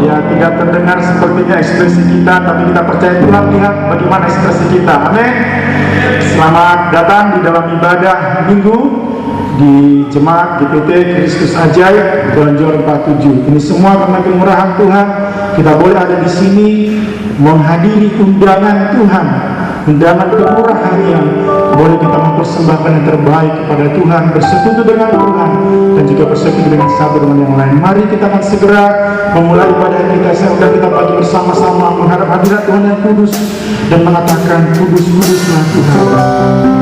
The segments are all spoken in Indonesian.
Ya, tidak terdengar sepertinya ekspresi kita, tapi kita percaya Tuhan lihat bagaimana ekspresi kita. Amin. Selamat datang di dalam ibadah minggu di Jemaat GPT Kristus Ajaib Gonjor 47. Ini semua karena kemurahan Tuhan. Kita boleh ada di sini menghadiri undangan Tuhan, undangan kemurahan yang boleh kita mempersembahkan yang terbaik kepada Tuhan, bersekutu dengan Tuhan dan juga bersekutu dengan satu dengan yang lain. Mari kita akan segera memulai ibadah kita. Saya undang kita bagi bersama-sama menghadap hadirat Tuhan yang kudus dan mengatakan kudus-kuduslah Tuhan.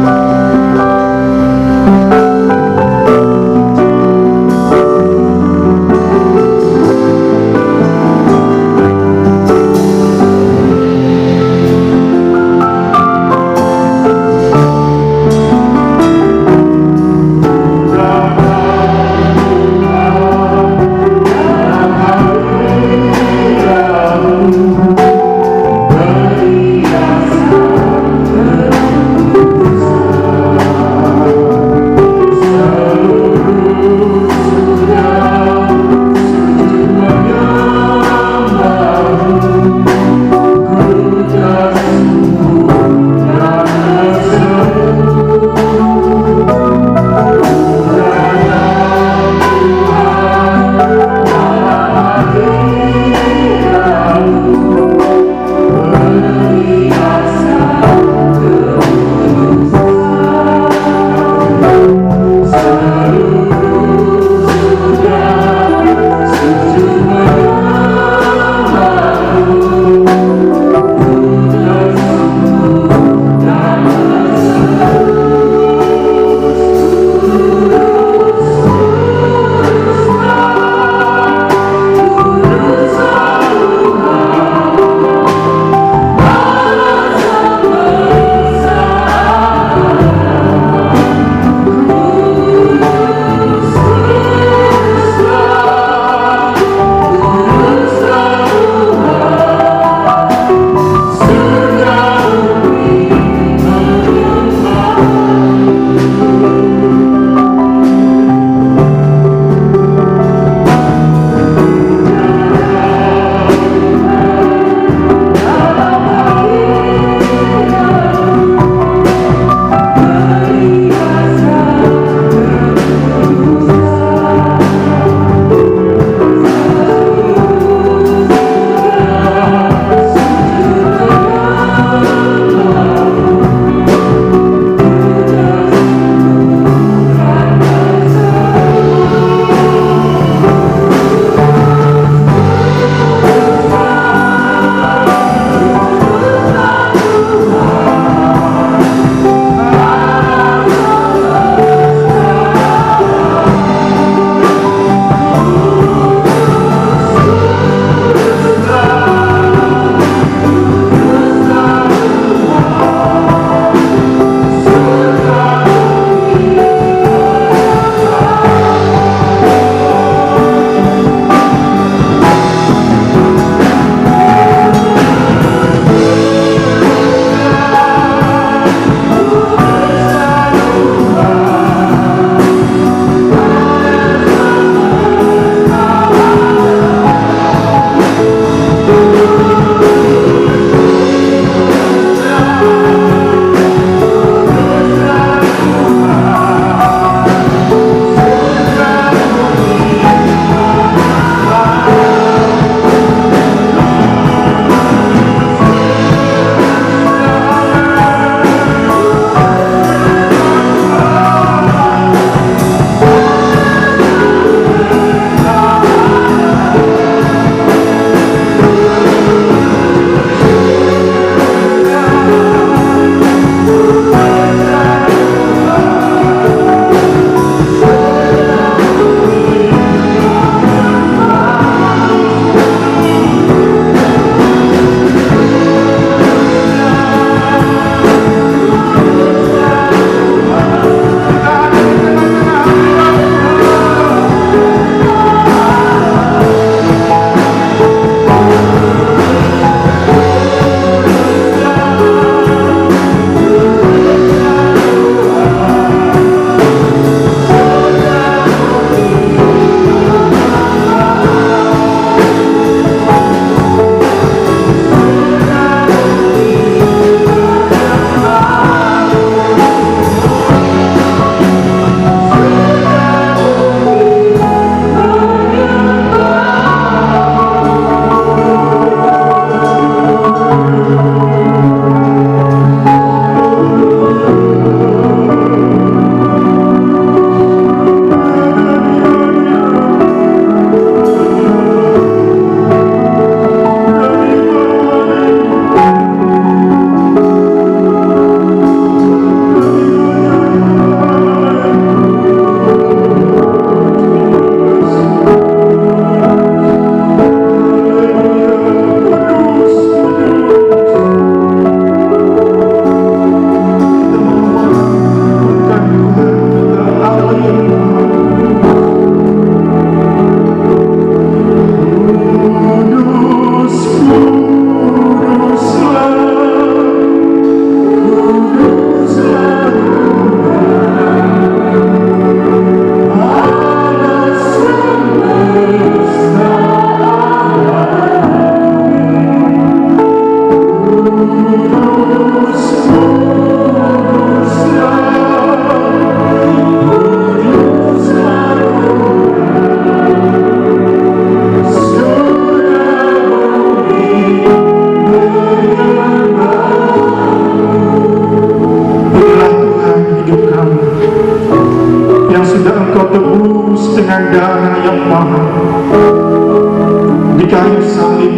kayu salib.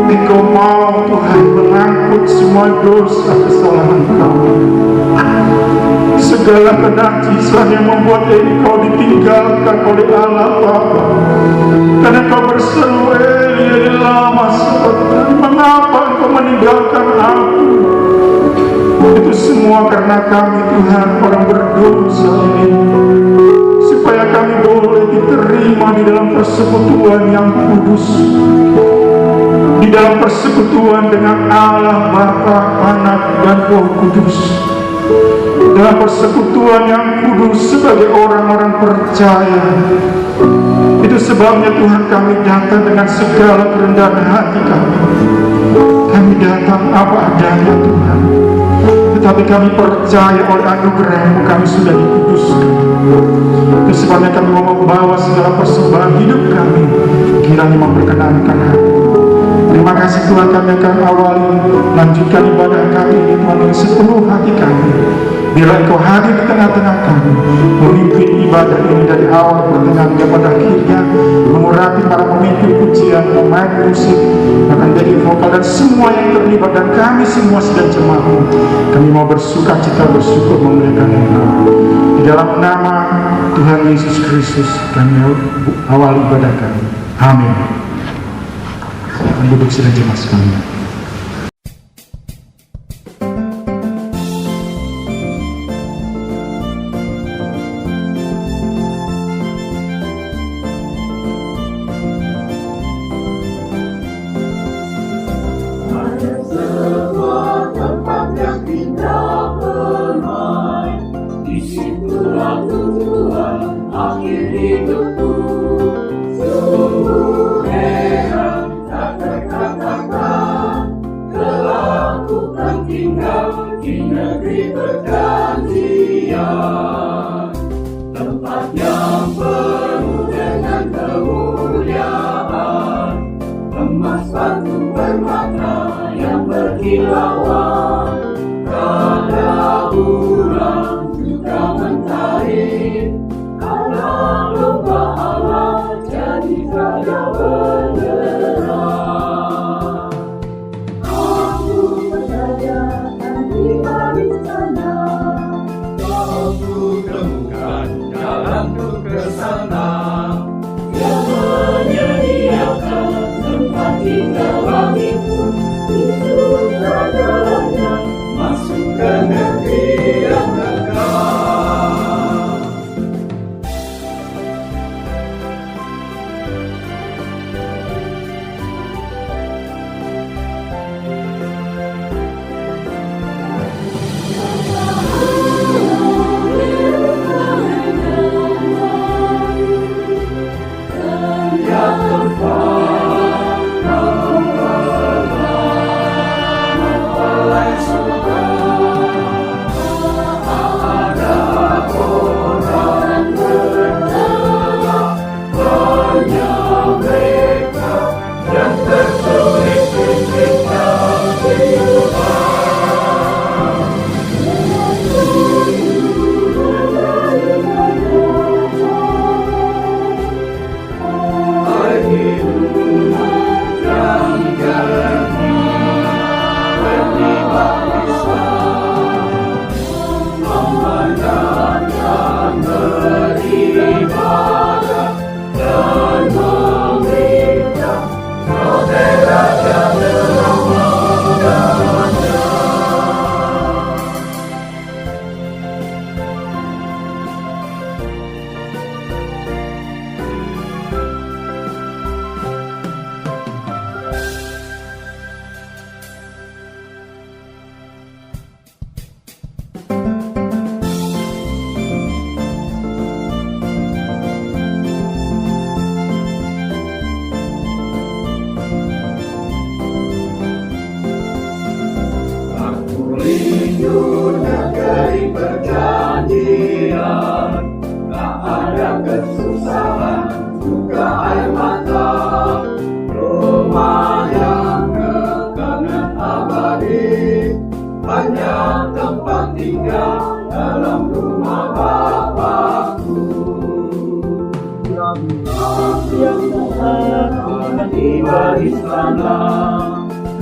Engkau mau Tuhan mengangkut semua dosa kesalahan kami, segala kenajisan yang membuat engkau ditinggalkan oleh Allah Bapa. Karena engkau berseru, Eli lama sabachthani, mengapa engkau meninggalkan aku? Itu semua karena kami Tuhan orang berdosa ini, supaya kami boleh diterima di dalam persekutuan yang kudus, di dalam persekutuan dengan Allah Bapa, Anak dan Roh Kudus, dalam persekutuan yang kudus sebagai orang-orang percaya. Itu sebabnya Tuhan kami datang dengan segala kerendahan hati kami. Kami datang apa adanya Tuhan, tetapi kami percaya oleh anugerah-Mu kami sudah dikuduskan. Itu sebabnya kami mau membawa segala persembahan hidup kami, kiranya memperkenankan Hati. Terima kasih Tuhan, kami akan awali lanjutkan ibadah kami ini Tuhan dengan sepenuh hati kami. Biarlah Engkau hadir di tengah-tengah kami, memimpin ibadah ini dari awal pertengahan pada akhirnya, mengurapi para pemimpin pujian, pemain musik, akan jadi vokal dan semua yang terlibat, dan kami semua sedang jemaat-Mu. Kami mau bersuka cita, bersyukur memuliakan Engkau. Di dalam nama Tuhan Yesus Kristus kami awal ibadah kami. Amin. Duduk sedang jemaat sekalian. Tinggal langitmu, Yesus adalah tiba di sana.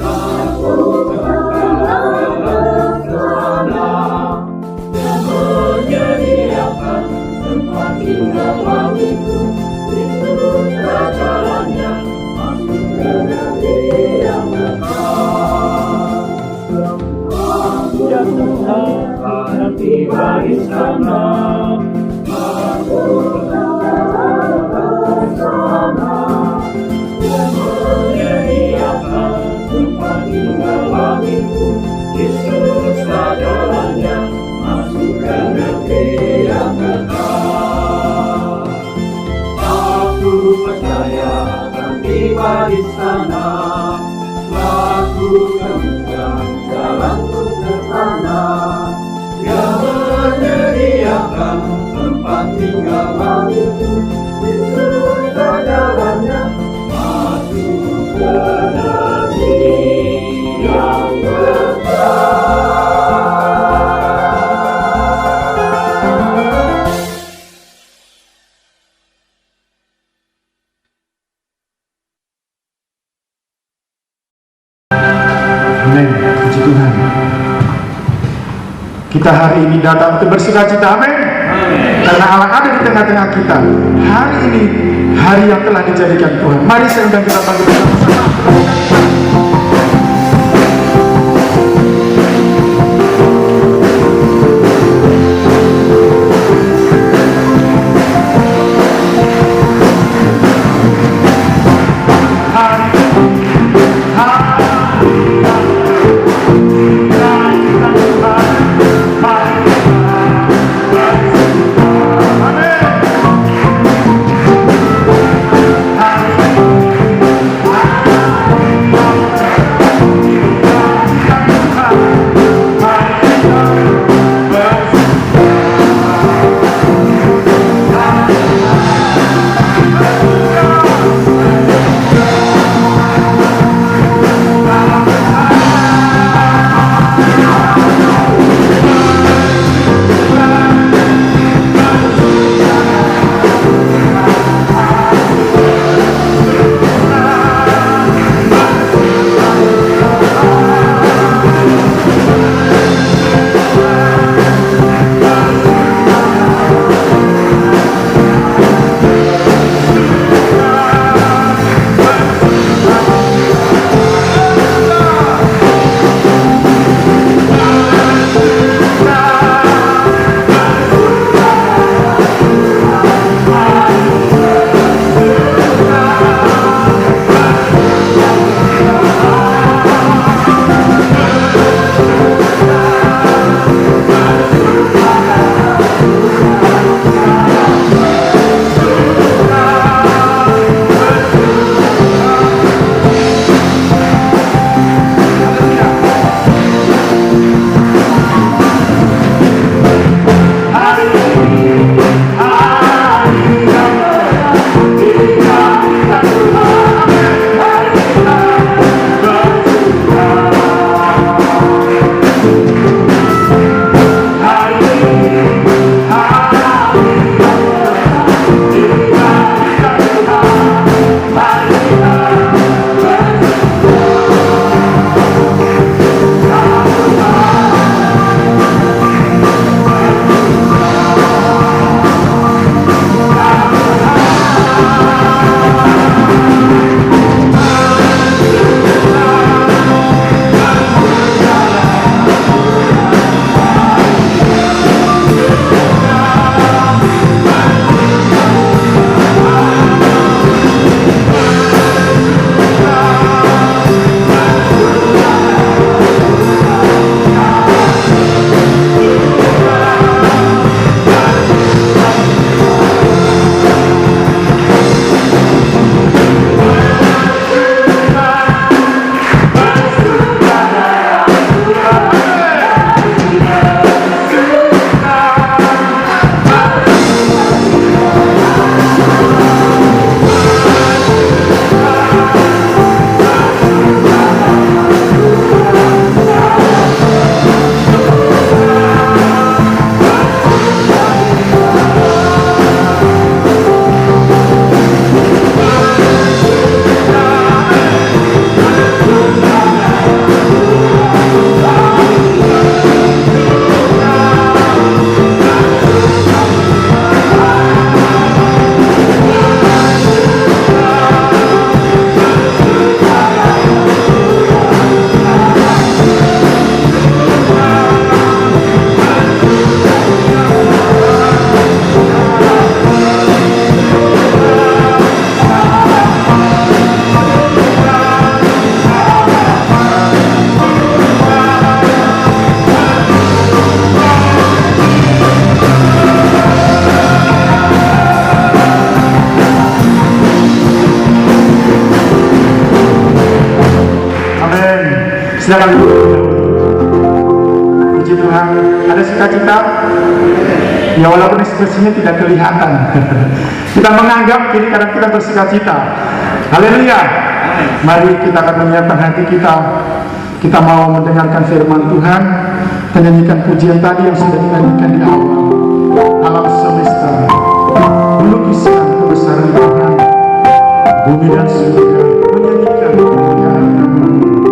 Aku dalam sana yang menyediakan tempat tinggal bagiku. Yesus jalannya masuk ke negeri yang kekal. Ya Tuhan, akan tiba di sana. Aku dalam sana yang menyediakan tempat tinggal bagiku. Yesus jalannya masuk ke negeri yang kekal. Aku percaya akan tiba di sana. Lakukan jalanku ke sana, yang menyediakan tempat tinggal bagiku. Yesus jalannya masuk ke negeri yang kekal. Amin. Puji Tuhan. Kita hari ini datang untuk bersukacita. Amin. Karena Allah ada di tengah-tengah kita. Hari ini hari yang telah dijadikan Tuhan. Mari saya undang kita bangkit bersama-sama. Amin. Silakan duduk. Puji Tuhan. Ada sukacita? Ya walaupun ekspresinya tidak kelihatan. Kita menganggap ini karena kita bersukacita. Haleluya. Mari kita akan menyiapkan hati kita. Kita mau mendengarkan firman Tuhan, menyanyikan pujian tadi yang sudah dinyanyikan di awal. Alam semesta melukiskan kebesaran Tuhan, bumi dan surga menyanyikan kemuliaan nama-Mu.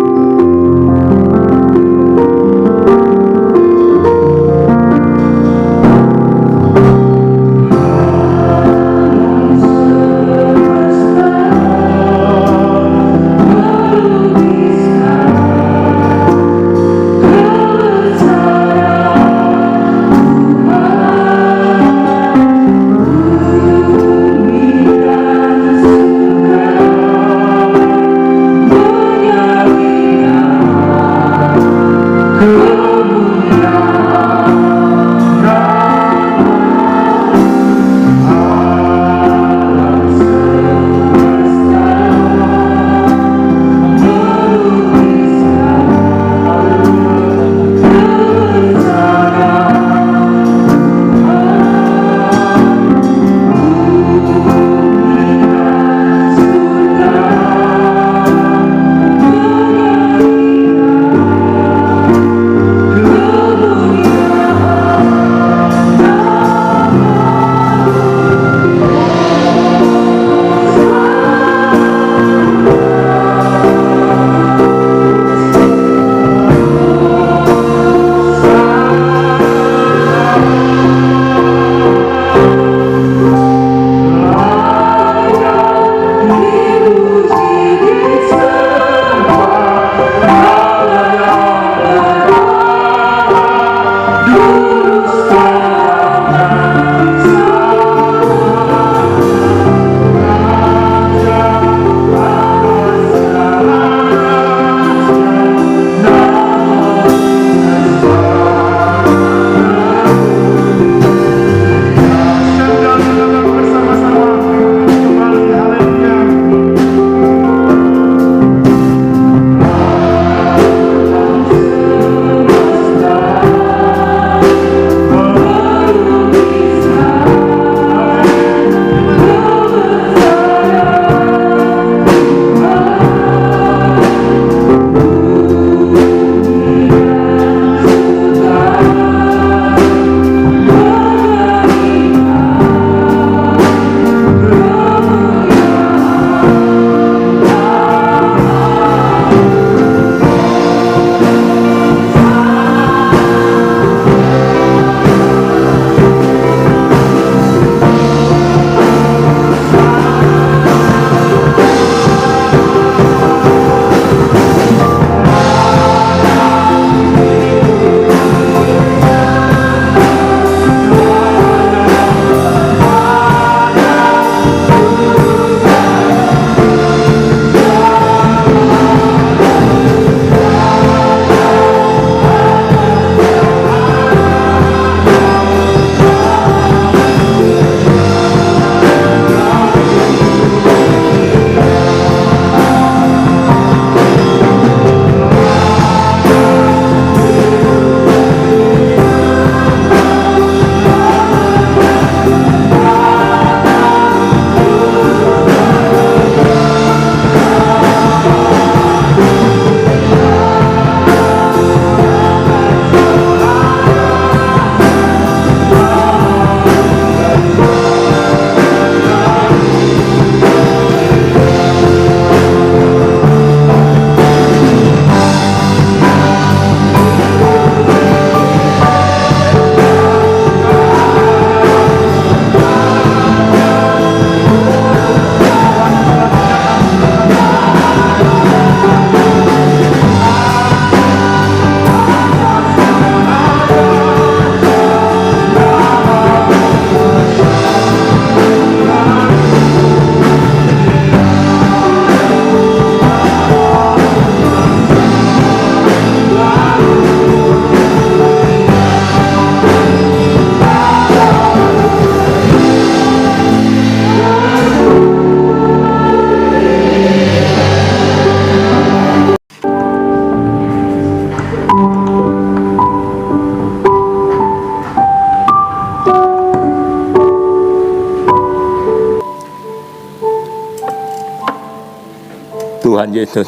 Tuhan Yesus,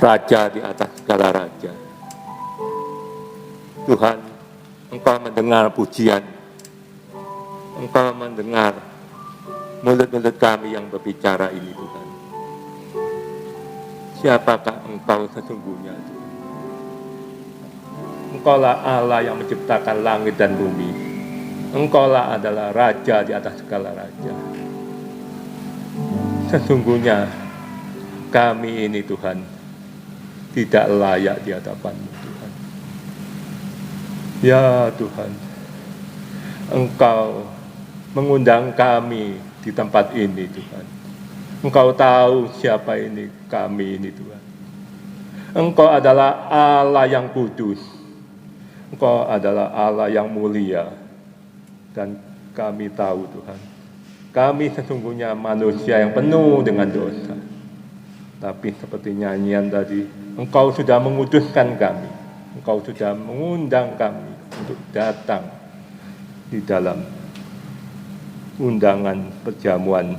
Raja di atas segala raja. Tuhan, Engkau mendengar pujian, Engkau mendengar mulut-mulut kami yang berbicara ini, Tuhan. Siapakah Engkau sesungguhnya, Tuhan? Engkaulah Allah yang menciptakan langit dan bumi. Engkaulah adalah Raja di atas segala raja. Sesungguhnya kami ini, Tuhan, tidak layak di hadapan-Mu, Tuhan. Ya Tuhan, Engkau mengundang kami di tempat ini, Tuhan. Engkau tahu siapa ini kami ini, Tuhan. Engkau adalah Allah yang kudus. Engkau adalah Allah yang mulia. Dan kami tahu, Tuhan, kami sesungguhnya manusia yang penuh dengan dosa. Tapi seperti nyanyian tadi, Engkau sudah menguduskan kami. Engkau sudah mengundang kami untuk datang di dalam undangan perjamuan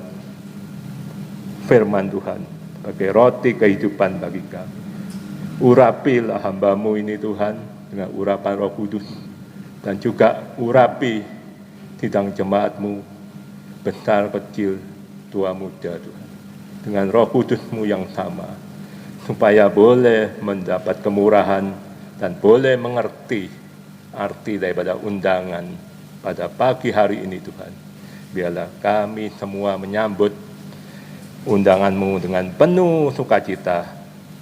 firman Tuhan sebagai roti kehidupan bagi kami. Urapilah hamba-Mu ini, Tuhan, dengan urapan Roh Kudus, dan juga urapi sidang jemaat-Mu, besar kecil, tua muda, Tuhan, dengan Roh Kudus-Mu yang sama, supaya boleh mendapat kemurahan dan boleh mengerti arti daripada undangan pada pagi hari ini, Tuhan. Biarlah kami semua menyambut undangan-Mu dengan penuh sukacita.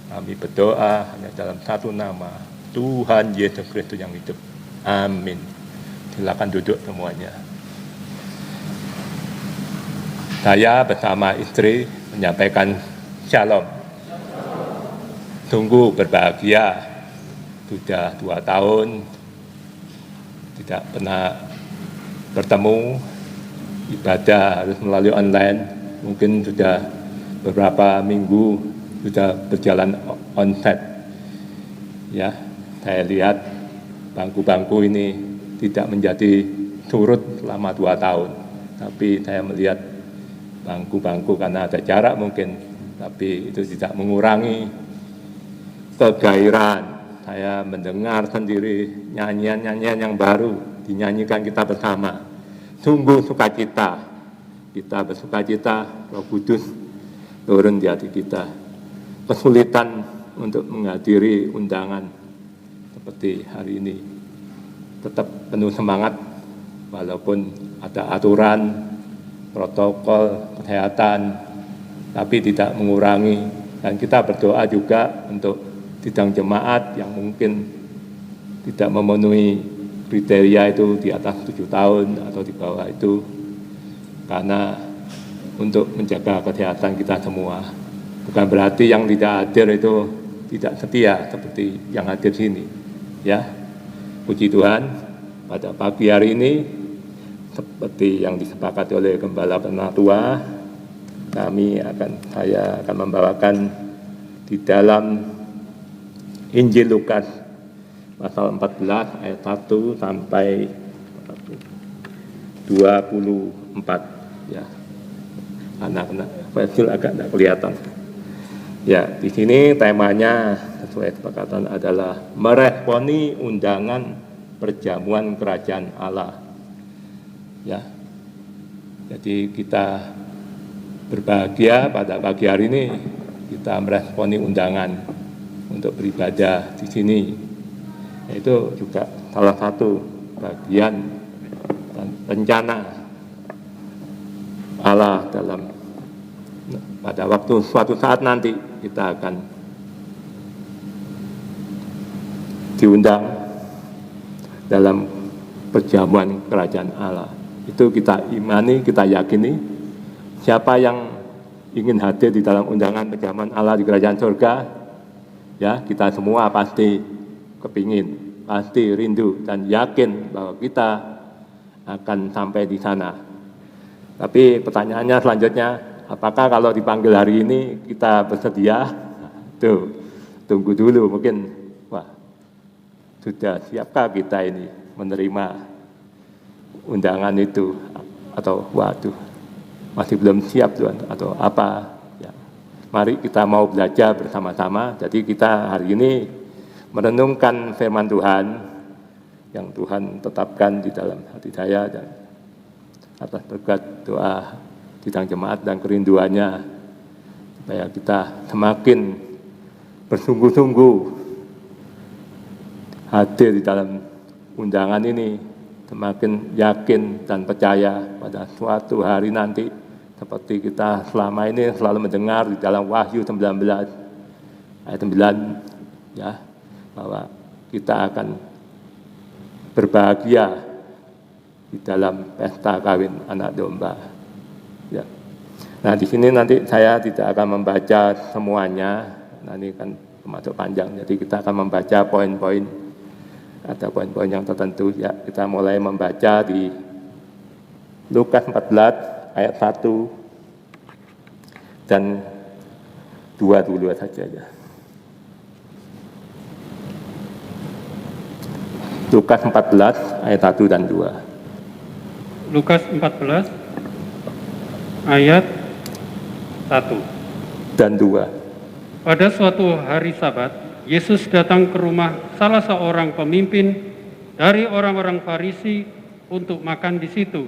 Kami berdoa hanya dalam satu nama, Tuhan Yesus Kristus yang hidup. Amin. Silakan duduk semuanya. Saya bersama istri menyampaikan shalom. Sungguh berbahagia, sudah 2 tahun tidak pernah bertemu, ibadah harus melalui online, mungkin sudah beberapa minggu sudah berjalan onsite. Ya, saya lihat bangku-bangku ini tidak menjadi surut selama 2 tahun, tapi saya melihat bangku-bangku karena ada jarak mungkin, tapi itu tidak mengurangi kegairahan. Saya mendengar sendiri nyanyian-nyanyian yang baru dinyanyikan kita bersama. Sungguh sukacita, kita bersukacita, Roh Kudus turun di hati kita. Kesulitan untuk menghadiri undangan seperti hari ini, tetap penuh semangat walaupun ada aturan protokol kesehatan, tapi tidak mengurangi. Dan kita berdoa juga untuk sidang jemaat yang mungkin tidak memenuhi kriteria itu di atas 7 tahun atau di bawah itu, karena untuk menjaga kesehatan kita semua. Bukan berarti yang tidak hadir itu tidak setia seperti yang hadir sini. Ya, puji Tuhan, pada pagi hari ini seperti yang disepakati oleh Gembala Penatua, saya akan membawakan di dalam Injil Lukas pasal 14 ayat 1 sampai 24, ya. Anak-anak kecil agak tidak kelihatan. Ya, di sini temanya sesuai kesepakatan adalah meresponi undangan perjamuan kerajaan Allah. Ya, jadi kita berbahagia pada pagi hari ini kita meresponi undangan untuk beribadah di sini. Itu juga salah satu bagian dan rencana Allah dalam pada waktu suatu saat nanti kita akan diundang dalam perjamuan kerajaan Allah. Itu kita imani, kita yakini. Siapa yang ingin hadir di dalam undangan perjamuan Allah di kerajaan surga, ya, kita semua pasti kepingin, pasti rindu dan yakin bahwa kita akan sampai di sana. Tapi pertanyaannya selanjutnya, apakah kalau dipanggil hari ini kita bersedia? Tuh, tunggu dulu, mungkin, wah, sudah siapkah kita ini menerima undangan itu, atau waduh, masih belum siap Tuhan, atau apa, ya. Mari kita mau belajar bersama-sama. Jadi kita hari ini merenungkan firman Tuhan yang Tuhan tetapkan di dalam hati saya, dan atas berkat doa sidang jemaat dan kerinduannya, supaya kita semakin bersungguh-sungguh hadir di dalam undangan ini, semakin yakin dan percaya pada suatu hari nanti, seperti kita selama ini selalu mendengar di dalam Wahyu 19 ayat 9, ya, bahwa kita akan berbahagia di dalam pesta kawin anak domba. Ya. Nah, di sini nanti saya tidak akan membaca semuanya, nanti kan termasuk panjang, jadi kita akan membaca poin-poin, ada poin-poin yang tertentu. Ya, kita mulai membaca di Lukas 14 ayat 1 dan 2 dulu saja ya. Lukas 14 ayat 1 dan 2. Lukas 14 ayat 1 dan 2. Pada suatu hari Sabat, Yesus datang ke rumah salah seorang pemimpin dari orang-orang Farisi untuk makan di situ.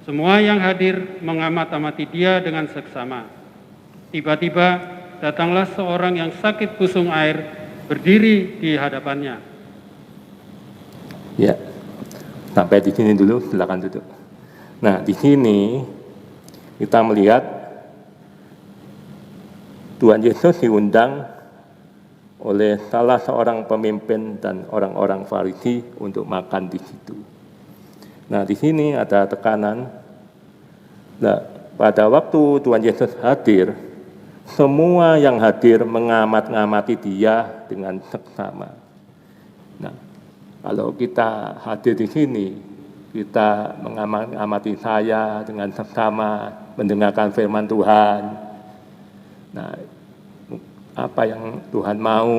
Semua yang hadir mengamat-amati dia dengan seksama. Tiba-tiba datanglah seorang yang sakit busung air berdiri di hadapannya. Ya, sampai di sini dulu, silakan duduk. Nah, di sini kita melihat Tuhan Yesus diundang oleh salah seorang pemimpin dan orang-orang Farisi untuk makan di situ. Nah, di sini ada tekanan. Nah, pada waktu Tuhan Yesus hadir, semua yang hadir mengamat-ngamati dia dengan seksama. Nah, kalau kita hadir di sini, kita mengamati saya dengan seksama, mendengarkan firman Tuhan. Nah, apa yang Tuhan mau,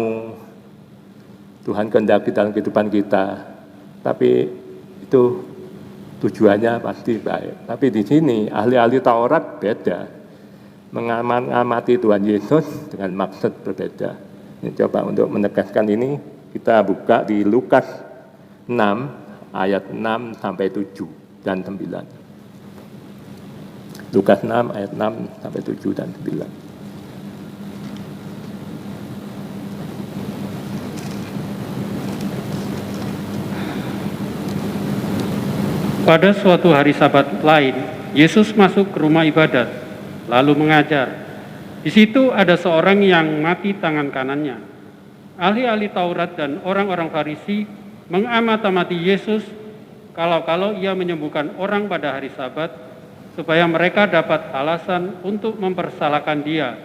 Tuhan kehendaki dalam kehidupan kita. Tapi itu tujuannya pasti baik. Tapi di sini ahli-ahli Taurat beda, mengamati Tuhan Yesus dengan maksud berbeda. Ini coba untuk menegaskan ini, kita buka di Lukas 6 ayat 6 sampai 7 dan 9. Lukas 6 ayat 6 sampai 7 dan 9. Pada suatu hari Sabat lain, Yesus masuk ke rumah ibadat, lalu mengajar. Di situ ada seorang yang mati tangan kanannya. Ahli-ahli Taurat dan orang-orang Farisi mengamat-amati Yesus kalau ia menyembuhkan orang pada hari Sabat, supaya mereka dapat alasan untuk mempersalahkan dia.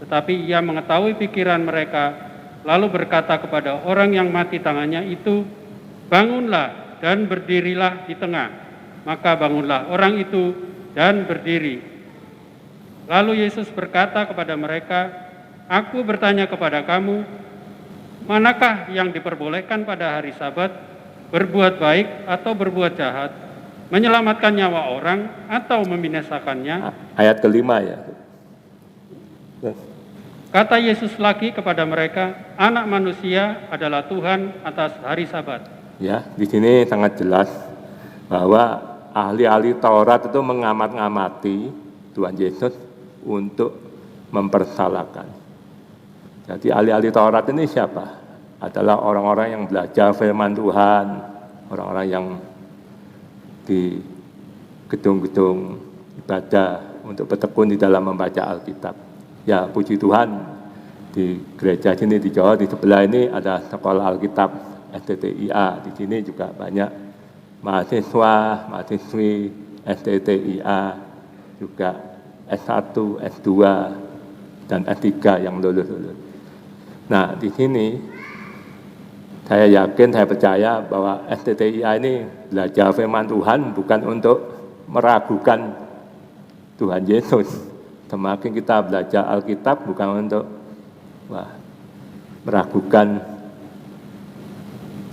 Tetapi ia mengetahui pikiran mereka, lalu berkata kepada orang yang mati tangannya itu, "Bangunlah dan berdirilah di tengah." Maka bangunlah orang itu dan berdiri. Lalu Yesus berkata kepada mereka, "Aku bertanya kepada kamu, manakah yang diperbolehkan pada hari Sabat, berbuat baik atau berbuat jahat, menyelamatkan nyawa orang atau membinasakannya?" Ayat kelima ya. Kata Yesus lagi kepada mereka, "Anak manusia adalah Tuhan atas hari Sabat." Ya, di sini sangat jelas bahwa ahli-ahli Taurat itu mengamat-ngamati Tuhan Yesus untuk mempersalahkan. Jadi ahli-ahli Taurat ini siapa? Adalah orang-orang yang belajar firman Tuhan, orang-orang yang di gedung-gedung ibadah untuk bertekun di dalam membaca Alkitab. Ya, puji Tuhan, di gereja sini di Jawa, di sebelah ini ada sekolah Alkitab STTIA. Di sini juga banyak mahasiswa, mahasiswi STTIA, juga S1, S2, dan S3 yang lulus. Nah, di sini saya yakin, saya percaya bahwa STTIA ini belajar firman Tuhan bukan untuk meragukan Tuhan Yesus. Semakin kita belajar Alkitab bukan untuk meragukan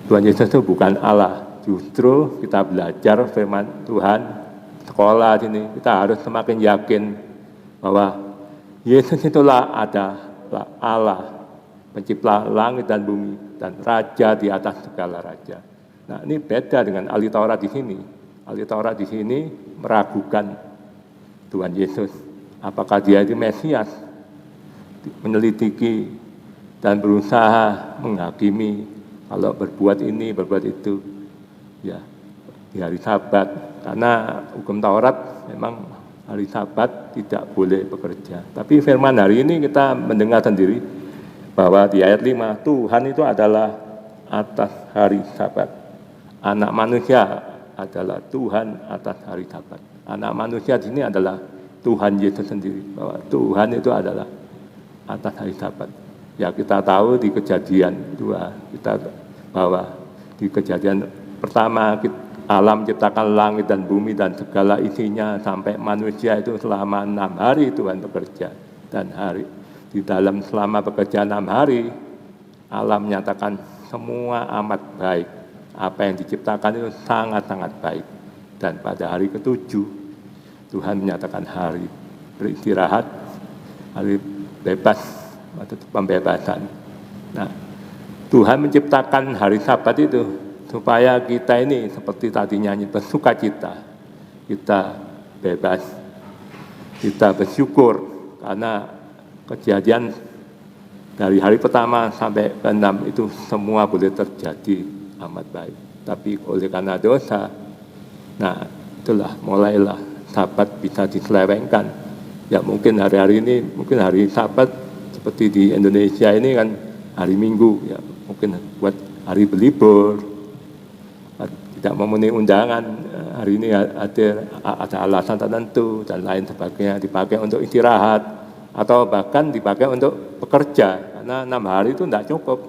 Tuhan Yesus itu bukan Allah. Justru kita belajar firman Tuhan, sekolah sini, kita harus semakin yakin bahwa Yesus itulah adalah Allah, pencipta langit dan bumi, dan raja di atas segala raja. Nah, ini beda dengan ahli Taurat di sini. Ahli Taurat di sini meragukan Tuhan Yesus. Apakah dia itu Mesias? Menyelidiki dan berusaha menghakimi kalau berbuat ini, berbuat itu. Ya, di hari Sabat. Karena hukum Taurat memang hari Sabat tidak boleh bekerja. Tapi firman hari ini kita mendengar sendiri bahwa di ayat 5, Tuhan itu adalah atas hari Sabat. Anak manusia adalah Tuhan atas hari Sabat. Anak manusia di sini adalah Tuhan Yesus sendiri. Bahwa Tuhan itu adalah atas hari Sabat. Ya, kita tahu di Kejadian 2, bahwa di Kejadian pertama Allah menciptakan langit dan bumi dan segala isinya sampai manusia itu selama 6 hari Tuhan bekerja. Dan di dalam selama bekerja 6 hari Allah menyatakan semua amat baik. Apa yang diciptakan itu sangat-sangat baik. Dan pada hari ke-7 Tuhan menyatakan hari beristirahat, hari bebas, atau pembebasan. Nah, Tuhan menciptakan hari Sabat itu supaya kita ini seperti tadi nyanyi bersukacita, kita bebas, kita bersyukur karena kejadian dari hari pertama sampai ke-6 itu semua boleh terjadi amat baik. Tapi oleh karena dosa, nah itulah mulailah Sabat bisa diselewengkan. Ya mungkin hari-hari ini, mungkin hari Sabat seperti di Indonesia ini kan hari Minggu, ya mungkin buat hari berlibur, tidak memenuhi undangan, hari ini ada alasan tertentu dan lain sebagainya, dipakai untuk istirahat atau bahkan dipakai untuk bekerja karena 6 hari itu tidak cukup,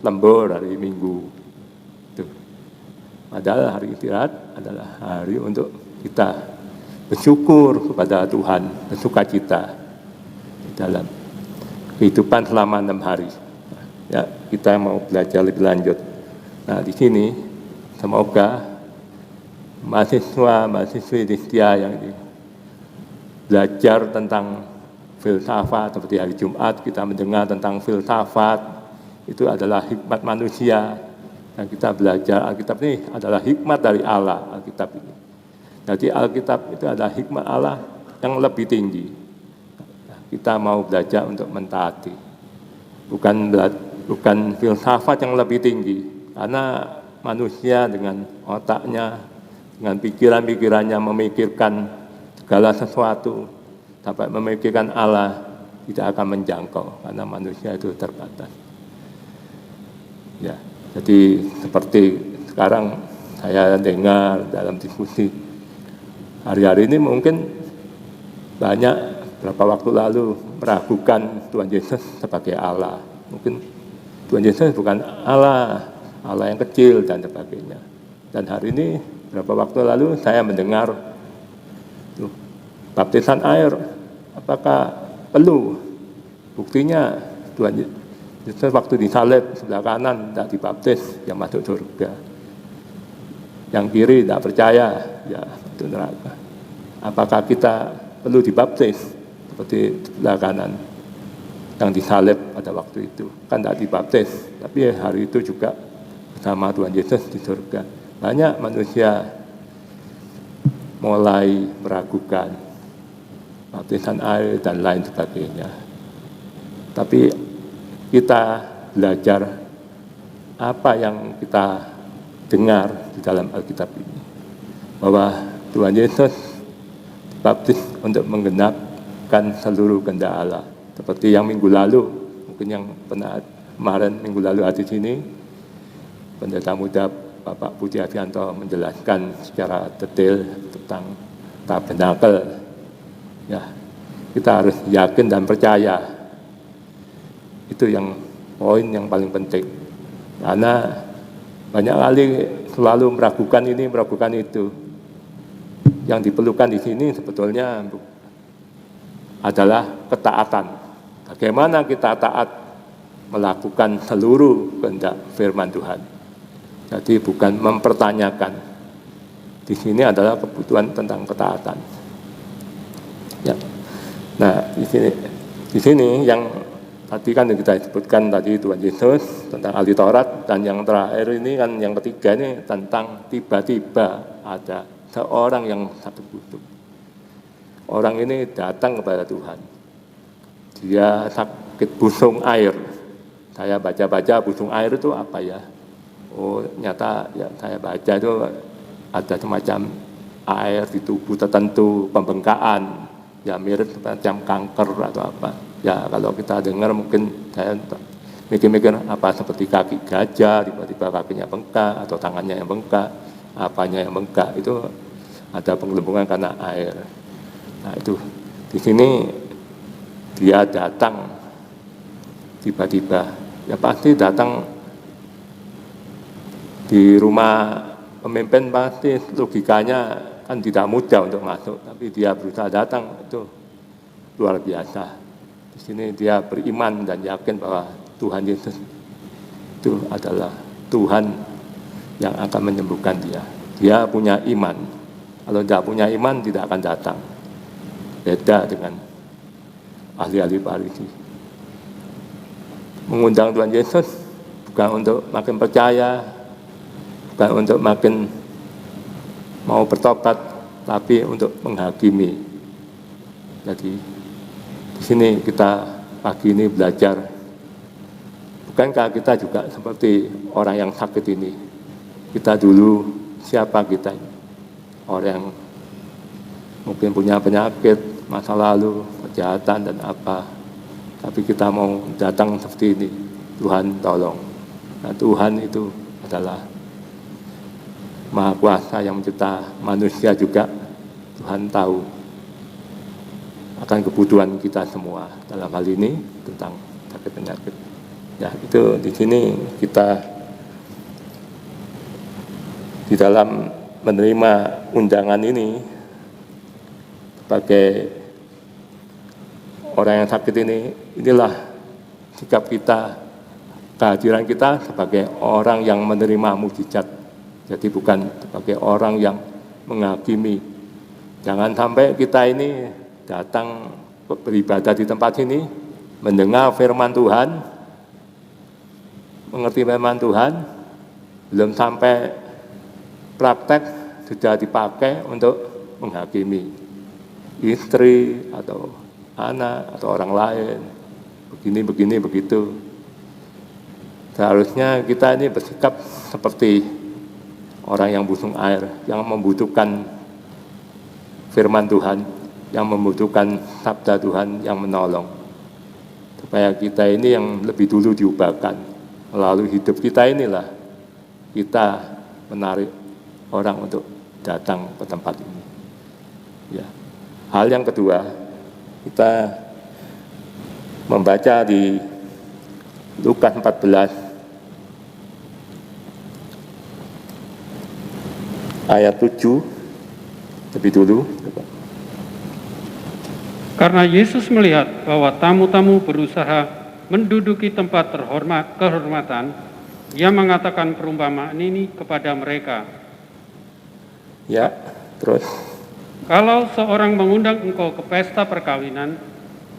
lembur hari Minggu. Padahal hari istirahat adalah hari untuk kita bersyukur kepada Tuhan, bersukacita di dalam kehidupan selama 6 hari. Ya, kita mau belajar lebih lanjut. Nah, di sini semoga mahasiswa-mahasiswi Distia yang belajar tentang filsafat, seperti hari Jumat kita mendengar tentang filsafat, itu adalah hikmat manusia. Dan kita belajar Alkitab ini adalah hikmat dari Allah, Alkitab ini. Jadi Alkitab itu adalah hikmat Allah yang lebih tinggi. Nah, kita mau belajar untuk mentaati. Bukan filsafat yang lebih tinggi. Karena manusia dengan otaknya, dengan pikiran-pikirannya memikirkan segala sesuatu, sampai memikirkan Allah tidak akan menjangkau. Karena manusia itu terbatas. Ya. Jadi seperti sekarang saya dengar dalam diskusi hari-hari ini mungkin banyak beberapa waktu lalu meragukan Tuhan Yesus sebagai Allah. Mungkin Tuhan Yesus bukan Allah, Allah yang kecil dan sebagainya. Dan hari ini beberapa waktu lalu saya mendengar baptisan air, apakah perlu? Buktinya Tuhan Yesus waktu disalib sebelah kanan tidak dibaptis, yang masuk surga. Yang kiri tidak percaya, ya itu neraka. Apakah kita perlu dibaptis seperti sebelah kanan yang disalib pada waktu itu? Kan tidak dibaptis, tapi hari itu juga bersama Tuhan Yesus di surga. Banyak manusia mulai meragukan baptisan air dan lain sebagainya. Tapi kita belajar apa yang kita dengar di dalam Alkitab ini. Bahwa Tuhan Yesus dibaptis untuk menggenapkan seluruh kehendak Allah. Seperti yang minggu lalu, mungkin yang pernah kemarin minggu lalu di sini, pendeta muda Bapak Budi Avianto menjelaskan secara detail tentang tabernakel. Ya, kita harus yakin dan percaya. Itu yang poin yang paling penting. Karena banyak kali selalu meragukan ini, meragukan itu. Yang diperlukan di sini sebetulnya adalah ketaatan. Bagaimana kita taat melakukan seluruh kehendak firman Tuhan. Jadi bukan mempertanyakan. Di sini adalah kebutuhan tentang ketaatan. Ya. Nah, di sini Di sini yang tadi kan kita sebutkan tadi Tuhan Yesus tentang ahli Taurat, dan yang terakhir ini kan yang ketiga ini tentang tiba-tiba ada seorang yang sakit busuk. Orang ini datang kepada Tuhan. Dia sakit busung air. Saya baca-baca busung air itu apa ya? Oh, nyata ya saya baca itu ada semacam air di tubuh tertentu, pembengkakan, ya mirip semacam kanker atau apa. Ya kalau kita dengar mungkin saya mikir-mikir apa seperti kaki gajah, tiba-tiba kakinya bengkak atau tangannya yang bengkak, apanya yang bengkak, itu ada penggelembungan karena air. Nah itu di sini dia datang tiba-tiba, ya pasti datang di rumah pemimpin, pasti logikanya kan tidak mudah untuk masuk, tapi dia berusaha datang, itu luar biasa. Di sini dia beriman dan yakin bahwa Tuhan Yesus itu adalah Tuhan yang akan menyembuhkan dia. Dia punya iman. Kalau tidak punya iman tidak akan datang. Beda dengan ahli-ahli Farisi. Mengundang Tuhan Yesus bukan untuk makin percaya, bukan untuk makin mau bertobat, tapi untuk menghakimi. Jadi di sini kita pagi ini belajar, bukankah kita juga seperti orang yang sakit ini? Kita dulu siapa kita? Orang yang mungkin punya penyakit, masa lalu, kejahatan dan apa. Tapi kita mau datang seperti ini, Tuhan tolong. Nah Tuhan itu adalah Maha Kuasa yang mencipta manusia juga. Tuhan tahu akan kebutuhan kita semua dalam hal ini tentang sakit penyakit. Ya itu di sini kita di dalam menerima undangan ini sebagai orang yang sakit ini, inilah sikap kita, kehadiran kita sebagai orang yang menerima mukjizat. Jadi bukan sebagai orang yang menghakimi. Jangan sampai kita ini datang beribadah di tempat ini, mendengar firman Tuhan, mengerti firman Tuhan, belum sampai praktek sudah dipakai untuk menghakimi istri atau anak atau orang lain, begini begitu. Seharusnya kita ini bersikap seperti orang yang busung air, yang membutuhkan firman Tuhan, yang membutuhkan sabda Tuhan yang menolong, supaya kita ini yang lebih dulu diubahkan. Melalui hidup kita inilah kita menarik orang untuk datang ke tempat ini. Ya. Hal yang kedua, kita membaca di Lukas 14 ayat 7 lebih dulu. Karena Yesus melihat bahwa tamu-tamu berusaha menduduki tempat kehormatan, Ia mengatakan perumpamaan ini kepada mereka. Ya, terus. Kalau seorang mengundang engkau ke pesta perkawinan,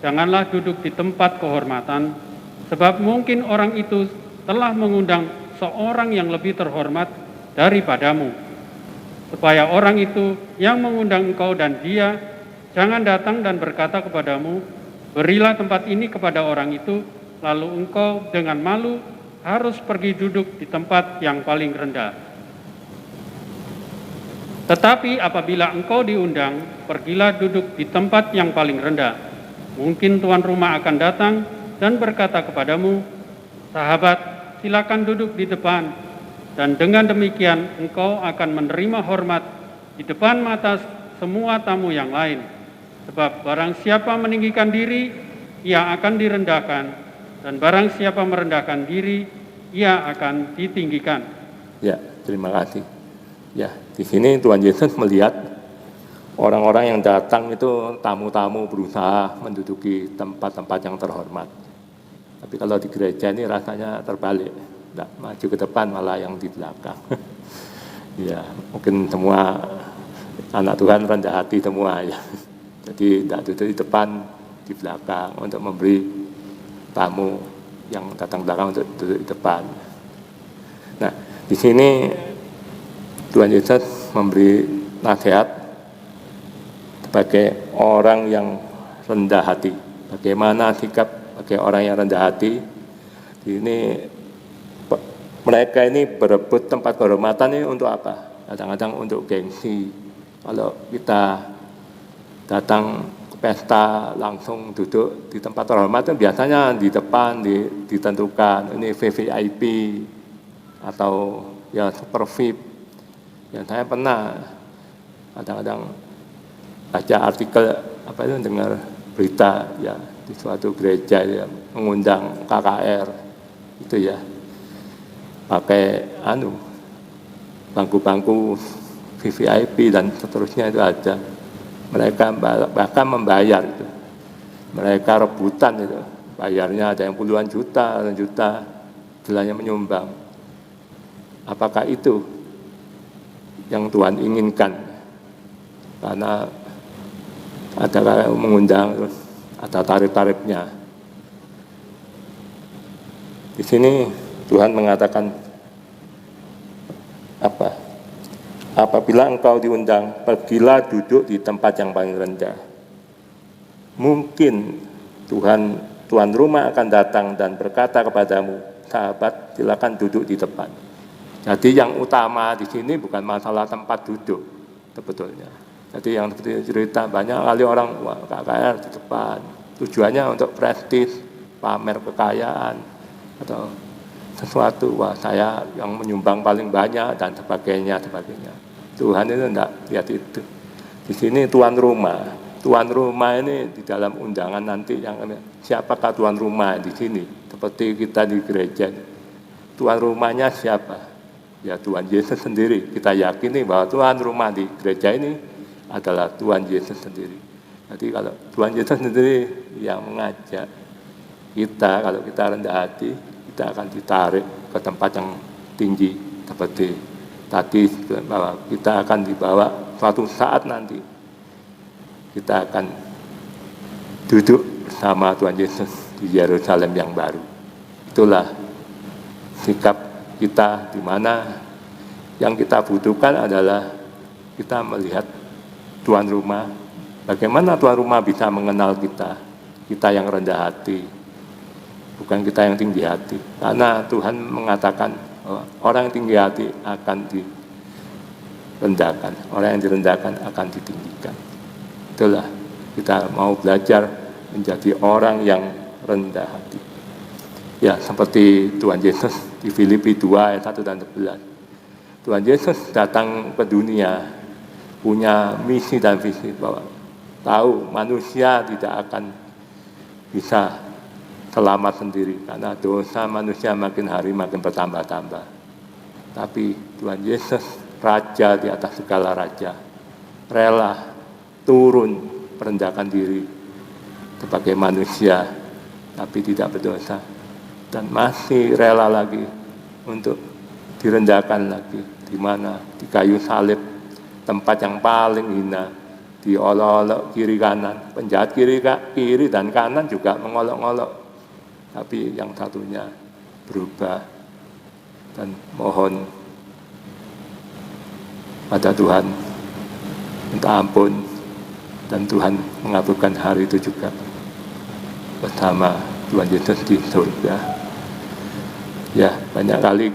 janganlah duduk di tempat kehormatan, sebab mungkin orang itu telah mengundang seorang yang lebih terhormat daripadamu. Supaya orang itu yang mengundang engkau dan dia jangan datang dan berkata kepadamu, berilah tempat ini kepada orang itu, lalu engkau dengan malu harus pergi duduk di tempat yang paling rendah. Tetapi apabila engkau diundang, pergilah duduk di tempat yang paling rendah. Mungkin tuan rumah akan datang dan berkata kepadamu, sahabat, silakan duduk di depan. Dan dengan demikian engkau akan menerima hormat di depan mata semua tamu yang lain. Sebab barang siapa meninggikan diri, ia akan direndahkan. Dan barang siapa merendahkan diri, ia akan ditinggikan. Ya, terima kasih. Ya, di sini Tuhan Yesus melihat orang-orang yang datang itu tamu-tamu berusaha menduduki tempat-tempat yang terhormat. Tapi kalau di gereja ini rasanya terbalik, tidak maju ke depan malah yang di belakang. Ya, mungkin semua anak Tuhan rendah hati semua ya. Jadi tidak duduk di depan, di belakang, untuk memberi tamu yang datang belakang untuk duduk di depan. Nah, di sini Tuhan Yesus memberi nasihat sebagai orang yang rendah hati. Bagaimana sikap bagi orang yang rendah hati? Ini mereka ini berebut tempat kehormatan ini untuk apa? Kadang-kadang untuk gengsi. Kalau kita datang ke pesta langsung duduk di tempat terhormat itu biasanya di depan ditentukan ini VVIP atau ya super VIP. Ya saya pernah kadang-kadang baca artikel apa itu, dengar berita ya di suatu gereja ya mengundang KKR itu ya pakai bangku-bangku VVIP dan seterusnya itu ada. Mereka bahkan membayar itu. Mereka rebutan itu. Bayarnya ada yang puluhan juta, istilahnya menyumbang. Apakah itu yang Tuhan inginkan? Karena ada mengundang terus ada tarif-tarifnya. Di sini Tuhan mengatakan apa? Apabila engkau diundang, pergilah duduk di tempat yang paling rendah. Mungkin tuan rumah akan datang dan berkata kepadamu, sahabat, silakan duduk di depan. Jadi yang utama di sini bukan masalah tempat duduk sebetulnya. Jadi yang seperti cerita banyak kali orang KKR di depan, tujuannya untuk prestis, pamer kekayaan atau sesuatu, saya yang menyumbang paling banyak dan sebagainya. Tuhan itu tidak lihat itu. Di sini tuan rumah ini di dalam undangan nanti yang siapakah tuan rumah di sini? Seperti kita di gereja, tuan rumahnya siapa? Ya Tuhan Yesus sendiri. Kita yakini bahwa tuan rumah di gereja ini adalah Tuhan Yesus sendiri. Jadi kalau Tuhan Yesus sendiri yang mengajak kita, kalau kita rendah hati, kita akan ditarik ke tempat yang tinggi seperti tadi bahwa kita akan dibawa suatu saat nanti kita akan duduk bersama Tuhan Yesus di Yerusalem yang baru. Itulah sikap kita, di mana yang kita butuhkan adalah kita melihat tuan rumah. Bagaimana tuan rumah bisa mengenal kita yang rendah hati, bukan kita yang tinggi hati. Karena Tuhan mengatakan orang yang tinggi hati akan direndahkan, orang yang direndahkan akan ditinggikan. Itulah kita mau belajar menjadi orang yang rendah hati. Ya, seperti Tuhan Yesus di Filipi 2 ayat 1 dan 11. Tuhan Yesus datang ke dunia punya misi dan visi bahwa tahu manusia tidak akan bisa selamat sendiri karena dosa manusia makin hari makin bertambah-tambah. Tapi Tuhan Yesus, Raja di atas segala raja, rela turun merendahkan diri sebagai manusia, tapi tidak berdosa, dan masih rela lagi untuk direndahkan lagi, di mana di kayu salib, tempat yang paling hina, diolok-olok kiri kanan, penjahat kiri dan kanan juga mengolok-olok, tapi yang satunya berubah dan mohon pada Tuhan minta ampun, dan Tuhan mengabulkan hari itu juga bersama Tuhan Yesus di surga. Ya, banyak kali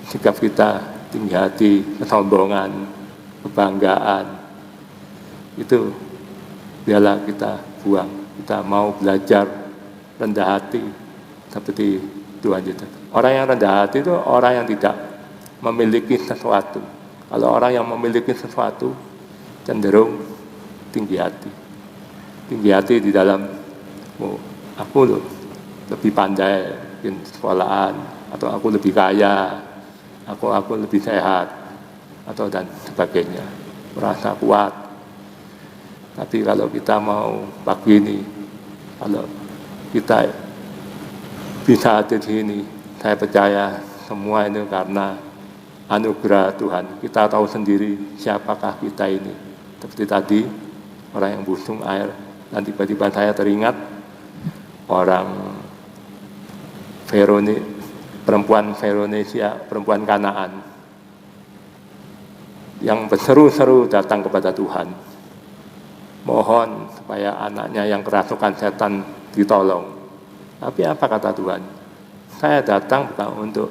sikap kita tinggi hati, kesombongan, kebanggaan, itu biarlah kita buang. Kita mau belajar rendah hati seperti Tuhan Yesus. Orang yang rendah hati itu orang yang tidak memiliki sesuatu. Kalau orang yang memiliki sesuatu cenderung tinggi hati. Tinggi hati di dalam, aku lebih pandai mungkin sekolahan, atau aku lebih kaya, aku lebih sehat, atau dan sebagainya. Merasa kuat. Tapi kalau kita mau pagi ini, kalau kita bisa ada di sini, saya percaya semua itu karena anugerah Tuhan. Kita tahu sendiri siapakah kita ini. Seperti tadi, orang yang busung air, Dan tiba-tiba saya teringat orang perempuan Veronesia, perempuan Kanaan yang berseru-seru datang kepada Tuhan, mohon supaya anaknya yang kerasukan setan ditolong. Tapi apa kata Tuhan? Saya datang bukan untuk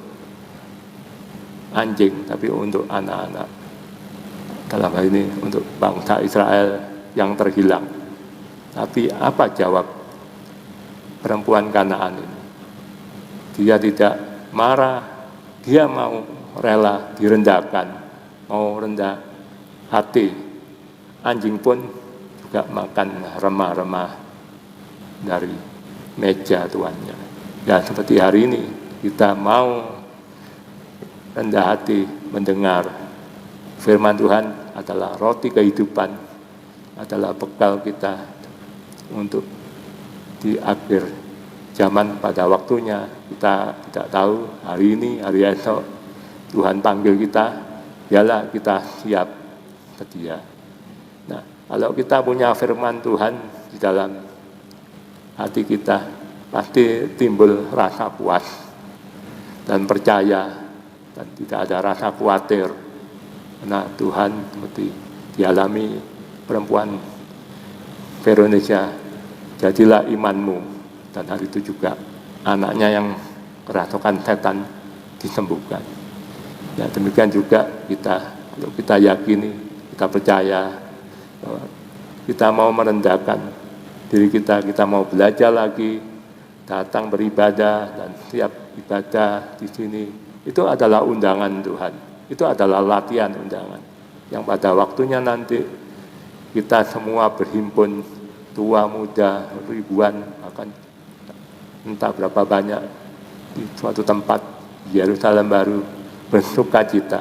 anjing, tapi untuk anak-anak. Dalam hal ini untuk bangsa Israel yang terhilang. Tapi apa jawab perempuan Kanaan ini? Dia tidak marah, dia mau rela direndahkan, mau rendah hati. Anjing pun juga makan remah-remah dari meja tuannya. Ya seperti hari ini kita mau rendah hati mendengar firman Tuhan adalah roti kehidupan, adalah bekal kita untuk di akhir zaman pada waktunya. Kita tidak tahu hari ini, hari esok Tuhan panggil kita, yalah kita siap sedia. Nah, kalau kita punya firman Tuhan di dalam hati kita, pasti timbul rasa puas dan percaya, dan tidak ada rasa khawatir. Karena Tuhan seperti dialami perempuan Veronesia, jadilah imanmu, dan hari itu juga anaknya yang kerasukan setan disembuhkan. Ya demikian juga kita, kalau kita yakini, kita percaya bahwa kita mau merendahkan diri kita mau belajar lagi, datang beribadah dan siap ibadah di sini. Itu adalah undangan Tuhan, itu adalah latihan undangan yang pada waktunya nanti kita semua berhimpun, tua muda ribuan, akan entah berapa banyak di suatu tempat Yerusalem baru, bersuka cita,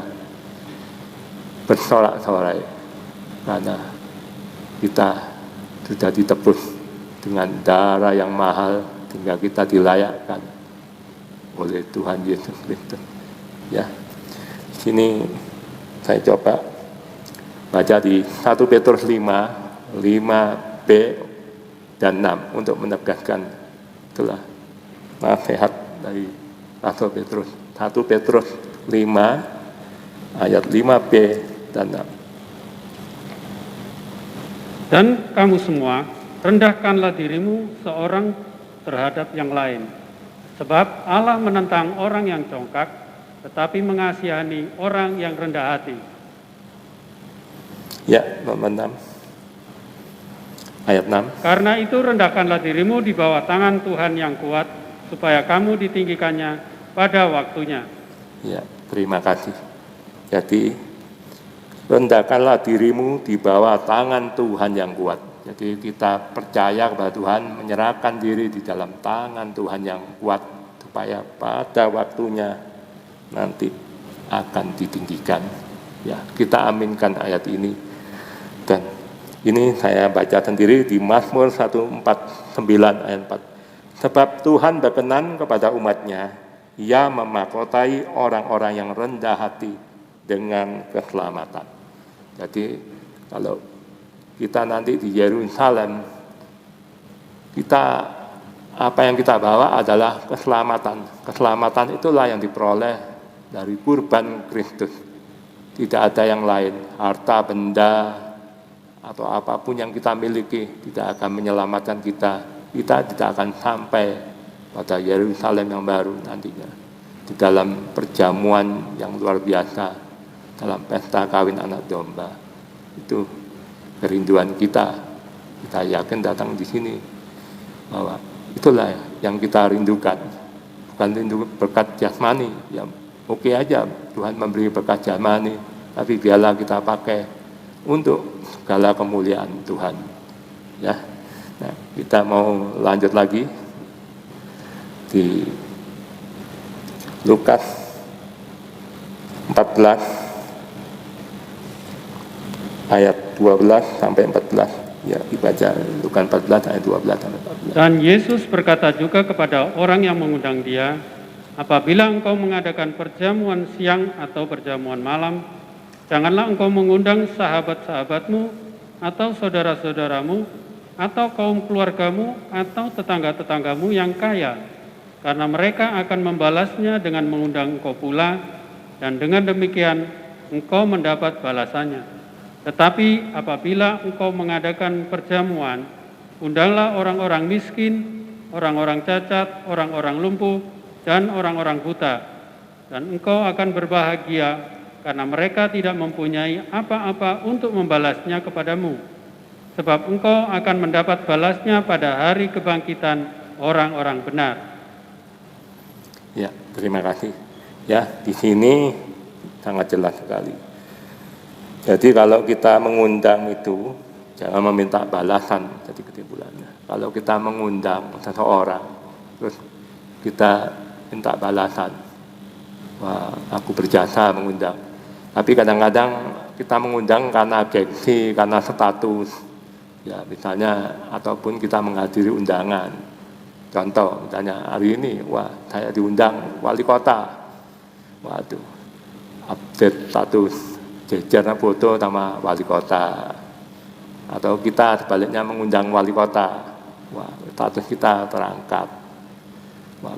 bersorak-sorai, karena kita sudah ditebus dengan darah yang mahal, sehingga kita dilayakkan oleh Tuhan Yesus Kristus. Ya, sini saya coba baca di 1 Petrus 5, 5b dan 6 untuk menegaskan itulah nasihat dari Rasul Petrus. 1 Petrus 5 ayat 5b dan 6. Dan kamu semua, rendahkanlah dirimu seorang terhadap yang lain. Sebab Allah menentang orang yang congkak, tetapi mengasihani orang yang rendah hati. Ya, nomor 6. Ayat 6. Karena itu rendahkanlah dirimu di bawah tangan Tuhan yang kuat, supaya kamu ditinggikannya pada waktunya. Ya, terima kasih. Jadi, rendahkanlah dirimu di bawah tangan Tuhan yang kuat. Jadi kita percaya kepada Tuhan, menyerahkan diri di dalam tangan Tuhan yang kuat, supaya pada waktunya nanti akan ditinggikan. Ya, kita aminkan ayat ini. Dan ini saya baca sendiri di Mazmur 149 ayat 4. Sebab Tuhan berkenan kepada umatnya, Ia memahkotai orang-orang yang rendah hati dengan keselamatan. Jadi kalau kita nanti di Yerusalem, kita apa yang kita bawa adalah keselamatan. Keselamatan itulah yang diperoleh dari kurban Kristus. Tidak ada yang lain, harta benda atau apapun yang kita miliki tidak akan menyelamatkan kita. Kita tidak akan sampai pada Yerusalem yang baru nantinya, di dalam perjamuan yang luar biasa, dalam pesta kawin anak domba. Itu kerinduan kita. Kita yakin datang di sini bahwa itulah yang kita rindukan. Bukan rindu berkat jasmani, ya oke aja Tuhan memberi berkat jasmani, tapi biarlah kita pakai untuk segala kemuliaan Tuhan. Ya, nah, kita mau lanjut lagi di Lukas 14 ayat 12 sampai 14. Ya, dibaca Lukas 14 ayat 12 sampai 14. Dan Yesus berkata juga kepada orang yang mengundang dia, apabila engkau mengadakan perjamuan siang atau perjamuan malam, janganlah engkau mengundang sahabat-sahabatmu atau saudara-saudaramu atau kaum keluargamu, atau tetangga-tetanggamu yang kaya, karena mereka akan membalasnya dengan mengundang engkau pula, dan dengan demikian engkau mendapat balasannya. Tetapi apabila engkau mengadakan perjamuan, undanglah orang-orang miskin, orang-orang cacat, orang-orang lumpuh, dan orang-orang buta, dan engkau akan berbahagia, karena mereka tidak mempunyai apa-apa untuk membalasnya kepadamu. Sebab engkau akan mendapat balasnya pada hari kebangkitan orang-orang benar. Ya, terima kasih. Ya, di sini sangat jelas sekali. Jadi kalau kita mengundang itu, jangan meminta balasan, jadi kesimpulannya. Kalau kita mengundang seseorang, terus kita minta balasan, wah, aku berjasa mengundang. Tapi kadang-kadang kita mengundang karena gengsi, karena status, ya misalnya, ataupun kita menghadiri undangan. Contoh, misalnya hari ini, wah saya diundang wali kota, waduh, update status, jejernya foto sama wali kota. Atau kita sebaliknya mengundang wali kota, wah status kita terangkat, wah,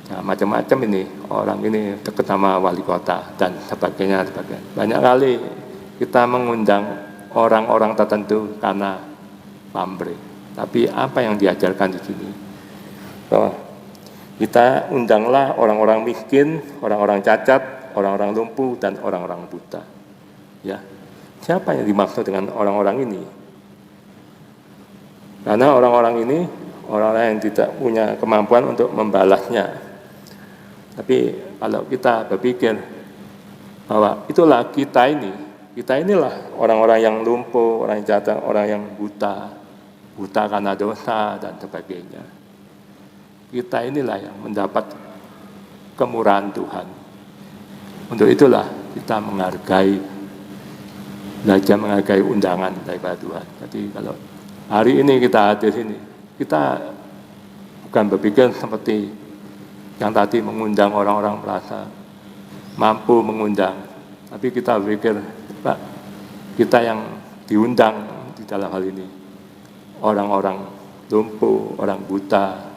ya, macam-macam ini, orang ini dekat sama wali kota, dan sebagainya. Banyak kali kita mengundang orang-orang tertentu karena pamrih. Tapi apa yang diajarkan di sini? Bahwa kita undanglah orang-orang miskin, orang-orang cacat, orang-orang lumpuh, dan orang-orang buta. Ya, siapa yang dimaksud dengan orang-orang ini? Karena orang-orang ini orang-orang yang tidak punya kemampuan untuk membalasnya. Tapi kalau kita berpikir bahwa itulah kita inilah orang-orang yang lumpuh, orang yang cacat, orang yang buta karena dosa dan sebagainya. Kita inilah yang mendapat kemurahan Tuhan. Untuk itulah kita belajar menghargai undangan daripada Tuhan. Jadi kalau hari ini kita hadir ini, kita bukan berpikir seperti yang tadi mengundang orang-orang merasa mampu mengundang, tapi kita berpikir, Pak, kita yang diundang di dalam hal ini, orang-orang lumpuh, orang buta,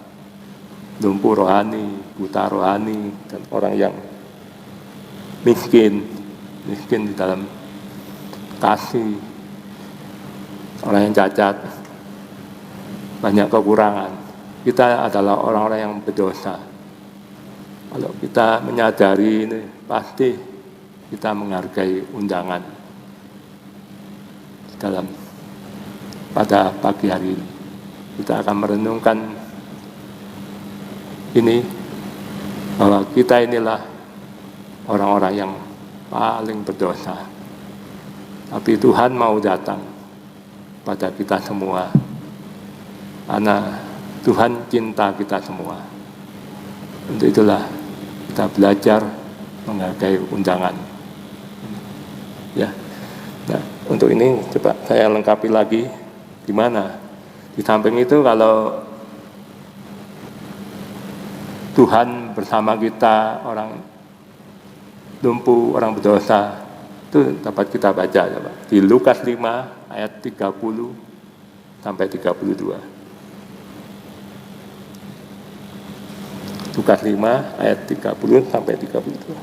lumpuh rohani, buta rohani, dan orang yang miskin di dalam kasih, orang yang cacat, banyak kekurangan. Kita adalah orang-orang yang berdosa. Kalau kita menyadari ini, pasti kita menghargai undangan pada pagi hari ini. Kita akan merenungkan ini, bahwa kita inilah orang-orang yang paling berdosa. Tapi Tuhan mau datang pada kita semua, karena Tuhan cinta kita semua. Untuk itulah kita belajar menghargai undangan. Ya. Nah, untuk ini coba saya lengkapi lagi. Di mana? Di samping itu, kalau Tuhan bersama kita, orang lumpuh, orang berdosa, itu dapat kita baca coba. Di Lukas 5 ayat 30 sampai 32. Lukas 5 ayat 30 sampai 32.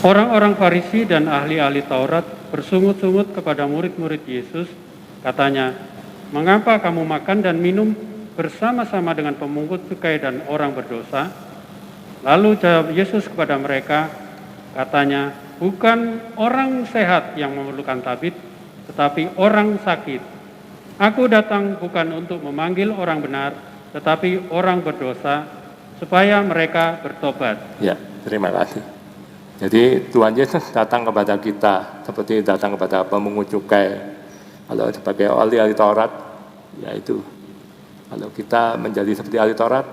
Orang-orang Farisi dan ahli-ahli Taurat bersungut-sungut kepada murid-murid Yesus, katanya, "Mengapa kamu makan dan minum bersama-sama dengan pemungut cukai dan orang berdosa?" Lalu jawab Yesus kepada mereka, katanya, "Bukan orang sehat yang memerlukan tabib, tetapi orang sakit. Aku datang bukan untuk memanggil orang benar, tetapi orang berdosa, supaya mereka bertobat." Ya, terima kasih. Jadi Tuhan Yesus datang kepada kita seperti datang kepada pemungut cukai. Kalau sebagai ahli Taurat, yaitu kalau kita menjadi seperti ahli Taurat,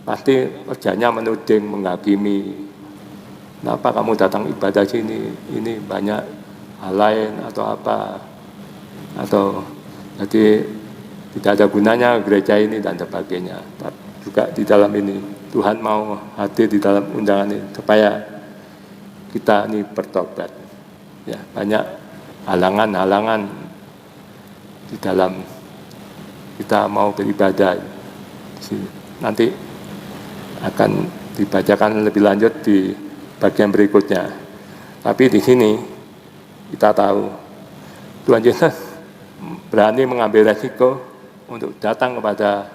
pasti kerjanya menuding, menghakimi. Kenapa kamu datang ibadah sini? Ini banyak hal lain atau apa? Atau jadi tidak ada gunanya gereja ini dan sebagainya. Juga di dalam ini Tuhan mau hadir di dalam undangan ini supaya kita ini bertobat. Ya, banyak halangan-halangan di dalam kita mau beribadah. Nanti akan dibacakan lebih lanjut di bagian berikutnya. Tapi di sini kita tahu Tuhan Yesus berani mengambil resiko untuk datang kepada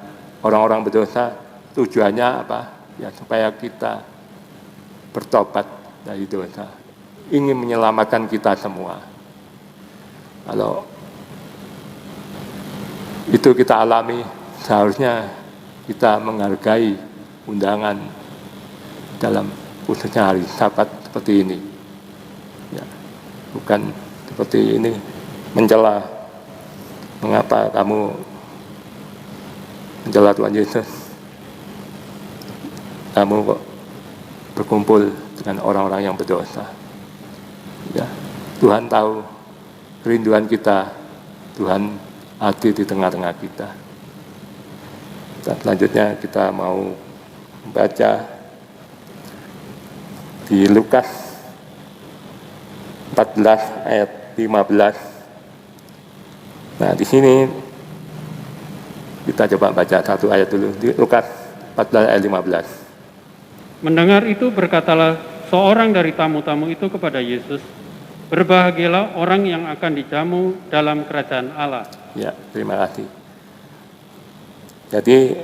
orang-orang berdosa. Tujuannya apa? Ya supaya kita bertobat dari dosa. Ingin menyelamatkan kita semua. Kalau itu kita alami, seharusnya kita menghargai undangan dalam khususnya hari Sabat seperti ini. Ya, bukan seperti ini mencela. Mengapa kamu mencela Tuhan Yesus? Kamu kok berkumpul dengan orang-orang yang berdosa. Ya, Tuhan tahu kerinduan kita. Tuhan hadir di tengah-tengah kita. Dan selanjutnya kita mau membaca di Lukas 14 ayat 15. Nah, di sini kita coba baca satu ayat dulu di Lukas 14 ayat 15. Mendengar itu berkatalah seorang dari tamu-tamu itu kepada Yesus, "Berbahagialah orang yang akan dijamu dalam kerajaan Allah." Ya, terima kasih. Jadi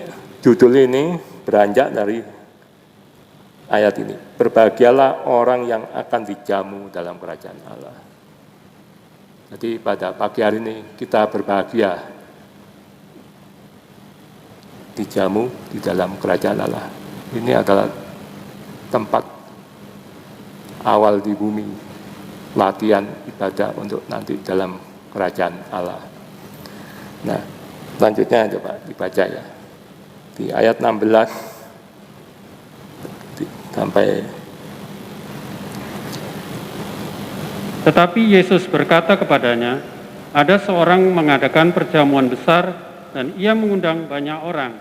judul ini beranjak dari ayat ini. Berbahagialah orang yang akan dijamu dalam kerajaan Allah. Jadi pada pagi hari ini kita berbahagia dijamu di dalam kerajaan Allah. Ini adalah tempat awal di bumi, latihan ibadah untuk nanti dalam kerajaan Allah. Nah, selanjutnya coba dibaca ya. Di ayat 16 sampai. Tetapi Yesus berkata kepadanya, "Ada seorang mengadakan perjamuan besar dan ia mengundang banyak orang.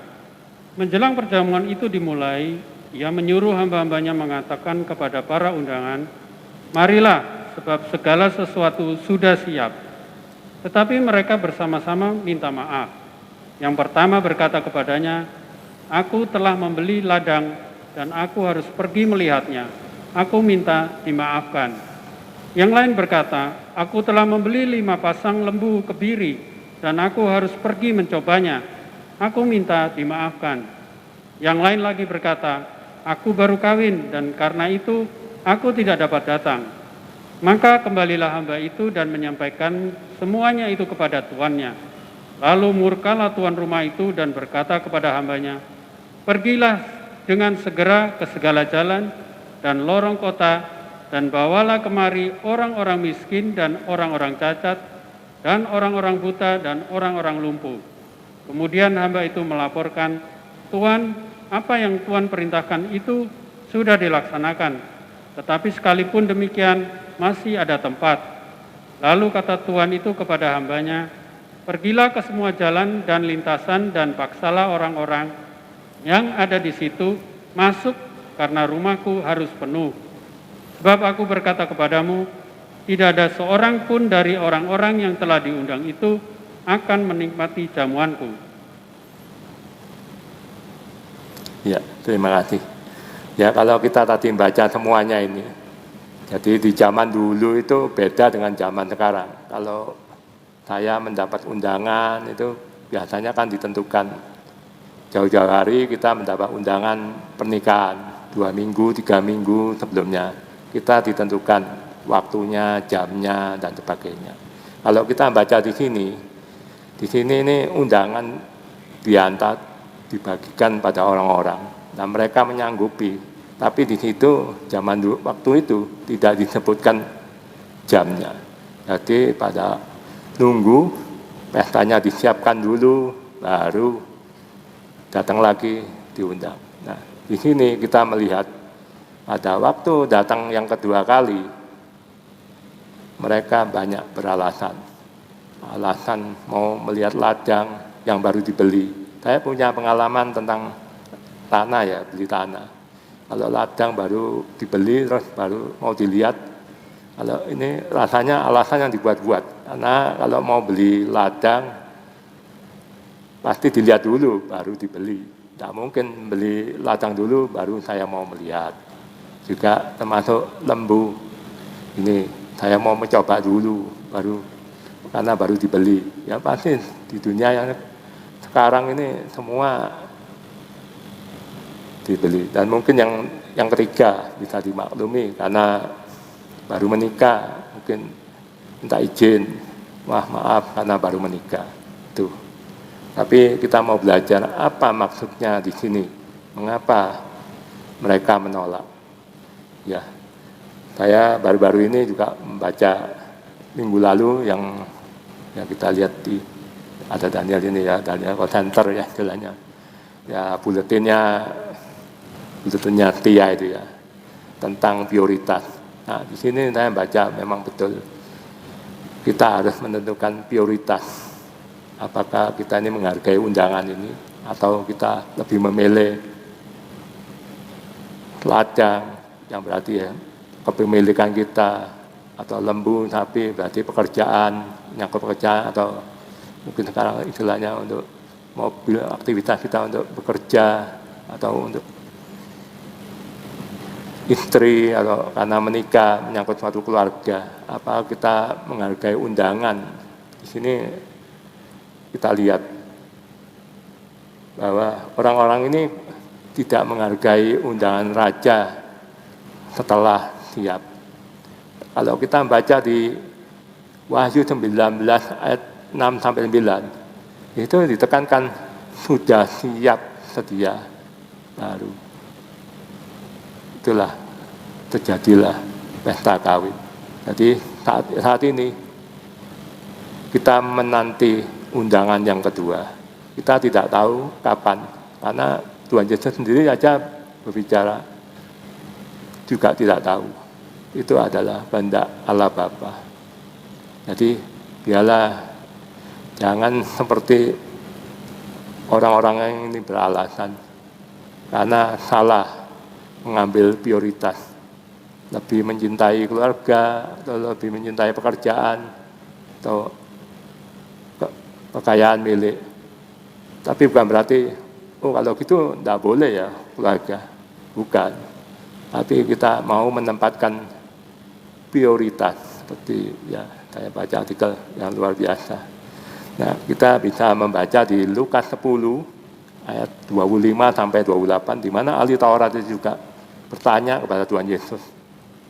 Menjelang perjamuan itu dimulai, ia menyuruh hamba-hambanya mengatakan kepada para undangan, 'Marilah, sebab segala sesuatu sudah siap.' Tetapi mereka bersama-sama minta maaf. Yang pertama berkata kepadanya, 'Aku telah membeli ladang dan aku harus pergi melihatnya. Aku minta dimaafkan.' Yang lain berkata, 'Aku telah membeli 5 pasang lembu kebiri dan aku harus pergi mencobanya. Aku minta dimaafkan.' Yang lain lagi berkata, 'Aku baru kawin dan karena itu aku tidak dapat datang.' Maka kembalilah hamba itu dan menyampaikan semuanya itu kepada tuannya. Lalu murkalah tuan rumah itu dan berkata kepada hambanya, 'Pergilah dengan segera ke segala jalan dan lorong kota dan bawalah kemari orang-orang miskin dan orang-orang cacat dan orang-orang buta dan orang-orang lumpuh.' Kemudian hamba itu melaporkan, 'Tuan, apa yang Tuan perintahkan itu sudah dilaksanakan, tetapi sekalipun demikian masih ada tempat.' Lalu kata Tuan itu kepada hambanya, 'Pergilah ke semua jalan dan lintasan dan paksalah orang-orang yang ada di situ masuk karena rumahku harus penuh. Sebab aku berkata kepadamu, tidak ada seorang pun dari orang-orang yang telah diundang itu akan menikmati jamuanku.'" Ya, terima kasih. Ya, kalau kita tadi baca semuanya ini, jadi di zaman dulu itu beda dengan zaman sekarang. Kalau saya mendapat undangan itu biasanya kan ditentukan jauh-jauh hari kita mendapat undangan pernikahan 2 minggu, 3 minggu sebelumnya. Kita ditentukan waktunya, jamnya, dan sebagainya. Kalau kita baca di sini ini undangan diantar, dibagikan pada orang-orang. Nah, mereka menyanggupi. Tapi di situ zaman dulu, waktu itu tidak disebutkan jamnya. Jadi pada nunggu pestanya disiapkan dulu, baru datang lagi diundang. Nah, di sini kita melihat pada waktu datang yang kedua kali, mereka banyak beralasan. Alasan mau melihat ladang yang baru dibeli. Saya punya pengalaman tentang tanah ya, beli tanah. Kalau ladang baru dibeli, terus baru mau dilihat. Kalau ini rasanya alasan yang dibuat-buat. Karena kalau mau beli ladang, pasti dilihat dulu baru dibeli. Tidak mungkin beli ladang dulu baru saya mau melihat. Juga termasuk lembu ini saya mau mencoba dulu baru dibeli. Ya pasti di dunia yang sekarang ini semua dibeli. Dan mungkin yang ketiga bisa dimaklumi karena baru menikah mungkin minta izin, maaf karena baru menikah. Tuh. Tapi kita mau belajar apa maksudnya di sini, mengapa mereka menolak. Ya, saya baru-baru ini juga membaca minggu lalu yang kita lihat ada Daniel ini ya, Daniel Center ya istilahnya. Ya buletinnya TIA itu ya tentang prioritas. Nah di sini saya baca memang betul kita harus menentukan prioritas. Apakah kita ini menghargai undangan ini atau kita lebih memilih ladang yang berarti ya kepemilikan kita, atau lembu sapi berarti nyangkut pekerjaan, atau mungkin sekarang istilahnya untuk mobil aktivitas kita untuk bekerja atau untuk istri atau karena menikah menyangkut suatu keluarga. Apa kita menghargai undangan? Di sini kita lihat bahwa orang-orang ini tidak menghargai undangan raja setelah siap. Kalau kita baca di Wahyu 19 ayat 6 sampai 9, itu ditekankan sudah siap sedia baru. Itulah terjadilah pesta kawin. Jadi saat ini kita menanti undangan yang kedua. Kita tidak tahu kapan, karena Tuhan Yesus sendiri aja berbicara juga tidak tahu. Itu adalah kehendak Allah Bapa. Jadi biarlah jangan seperti orang-orang yang ini beralasan karena salah mengambil prioritas, lebih mencintai keluarga atau lebih mencintai pekerjaan atau kekayaan milik. Tapi bukan berarti kalau gitu tidak boleh ya keluarga, bukan. Tapi kita mau menempatkan prioritas seperti ya saya baca artikel yang luar biasa. Nah kita bisa membaca di Lukas 10 ayat 25 sampai 28 di mana ahli Taurat itu juga bertanya kepada Tuhan Yesus.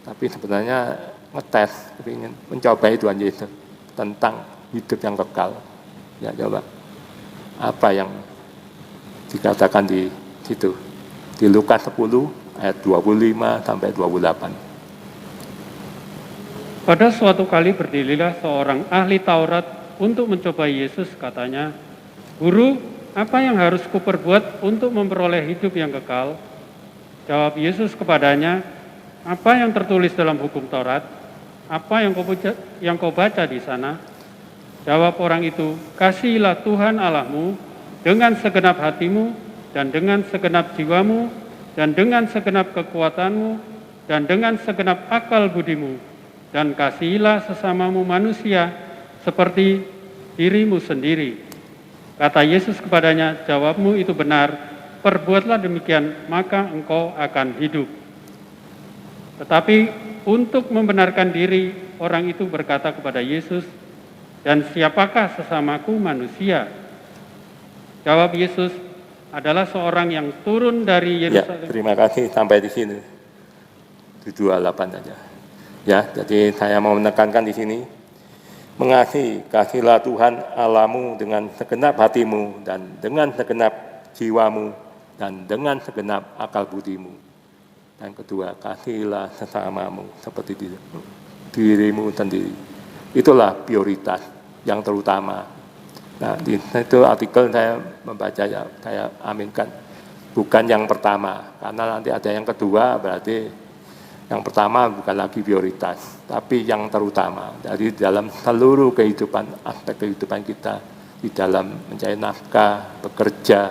Tapi sebenarnya ngetes, ingin mencobai Tuhan Yesus tentang hidup yang kekal. Ya coba apa yang dikatakan di situ di Lukas 10 ayat 25 sampai 28. Pada suatu kali berdirilah seorang ahli Taurat untuk mencobai Yesus, katanya, "Guru, apa yang harus kuperbuat untuk memperoleh hidup yang kekal?" Jawab Yesus kepadanya, "Apa yang tertulis dalam hukum Taurat? Apa yang kau baca di sana?" Jawab orang itu, "Kasihilah Tuhan Allahmu dengan segenap hatimu dan dengan segenap jiwamu dan dengan segenap kekuatanmu dan dengan segenap akal budimu, dan kasihilah sesamamu manusia seperti dirimu sendiri." Kata Yesus kepadanya, "Jawabmu itu benar, perbuatlah demikian, maka engkau akan hidup." Tetapi untuk membenarkan diri, orang itu berkata kepada Yesus, "Dan siapakah sesamaku manusia?" Jawab Yesus, "Adalah seorang yang turun dari Yerusalem." Ya, terima kasih sampai di sini. 28 saja. Ya, jadi saya mau menekankan di sini, kasihilah Tuhan Allahmu dengan segenap hatimu dan dengan segenap jiwamu dan dengan segenap akal budimu. Dan kedua, kasihilah sesamamu seperti dirimu sendiri. Itulah prioritas yang terutama. Nah, di itu artikel saya membaca ya, saya aminkan. Bukan yang pertama, karena nanti ada yang kedua, berarti yang pertama bukan lagi prioritas, tapi yang terutama. Dari dalam seluruh kehidupan, aspek kehidupan kita, di dalam mencari nafkah, bekerja,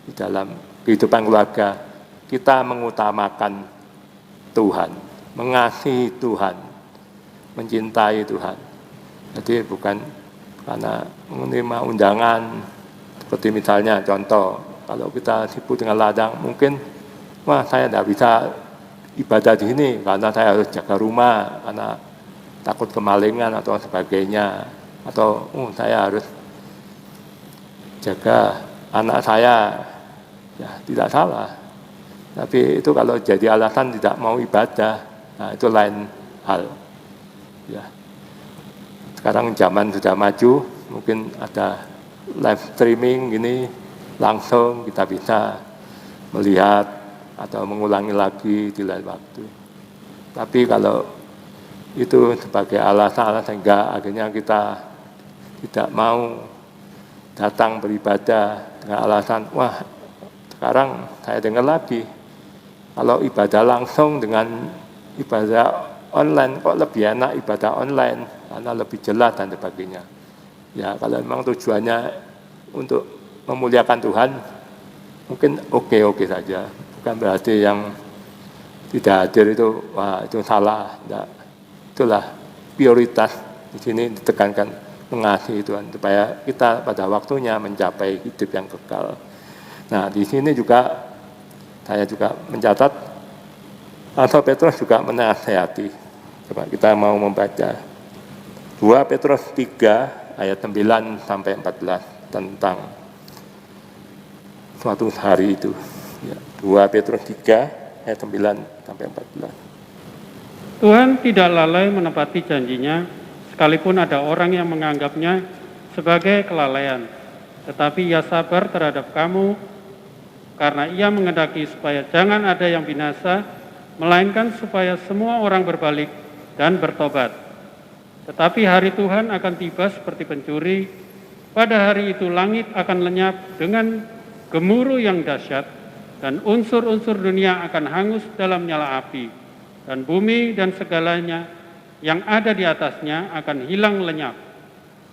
di dalam kehidupan keluarga, kita mengutamakan Tuhan, mengasihi Tuhan, mencintai Tuhan. Jadi bukan karena menerima undangan Seperti misalnya contoh, kalau kita sibuk dengan ladang, mungkin wah saya tidak bisa ibadah di sini karena saya harus jaga rumah, karena takut kemalingan atau sebagainya, atau saya harus jaga anak saya, ya tidak salah. Tapi itu kalau jadi alasan tidak mau ibadah, nah itu lain hal. Ya. Sekarang zaman sudah maju, mungkin ada live streaming gini, langsung kita bisa melihat atau mengulangi lagi di lain waktu. Tapi kalau itu sebagai alasan sehingga akhirnya kita tidak mau datang beribadah dengan alasan, wah sekarang saya dengar lagi, kalau ibadah langsung dengan ibadah online kok lebih enak ibadah online, karena lebih jelas dan sebagainya. Ya kalau memang tujuannya untuk memuliakan Tuhan, mungkin oke saja. Bukan berarti yang tidak hadir itu, wah itu salah. Tidak. Itulah prioritas di sini ditekankan mengasihi Tuhan supaya kita pada waktunya mencapai hidup yang kekal. Nah di sini juga saya juga mencatat Rasul Petrus juga menasihati. Coba kita mau membaca 2 Petrus 3 ayat 9 sampai 14 tentang suatu hari itu. Ya, 2 Petrus 3 ayat 9 sampai 14. Tuhan tidak lalai menepati janjinya, sekalipun ada orang yang menganggapnya sebagai kelalaian. Tetapi ia sabar terhadap kamu, karena ia menghendaki supaya jangan ada yang binasa, melainkan supaya semua orang berbalik dan bertobat. Tetapi hari Tuhan akan tiba seperti pencuri. Pada hari itu langit akan lenyap dengan gemuruh yang dahsyat, dan unsur-unsur dunia akan hangus dalam nyala api, dan bumi dan segalanya yang ada di atasnya akan hilang lenyap.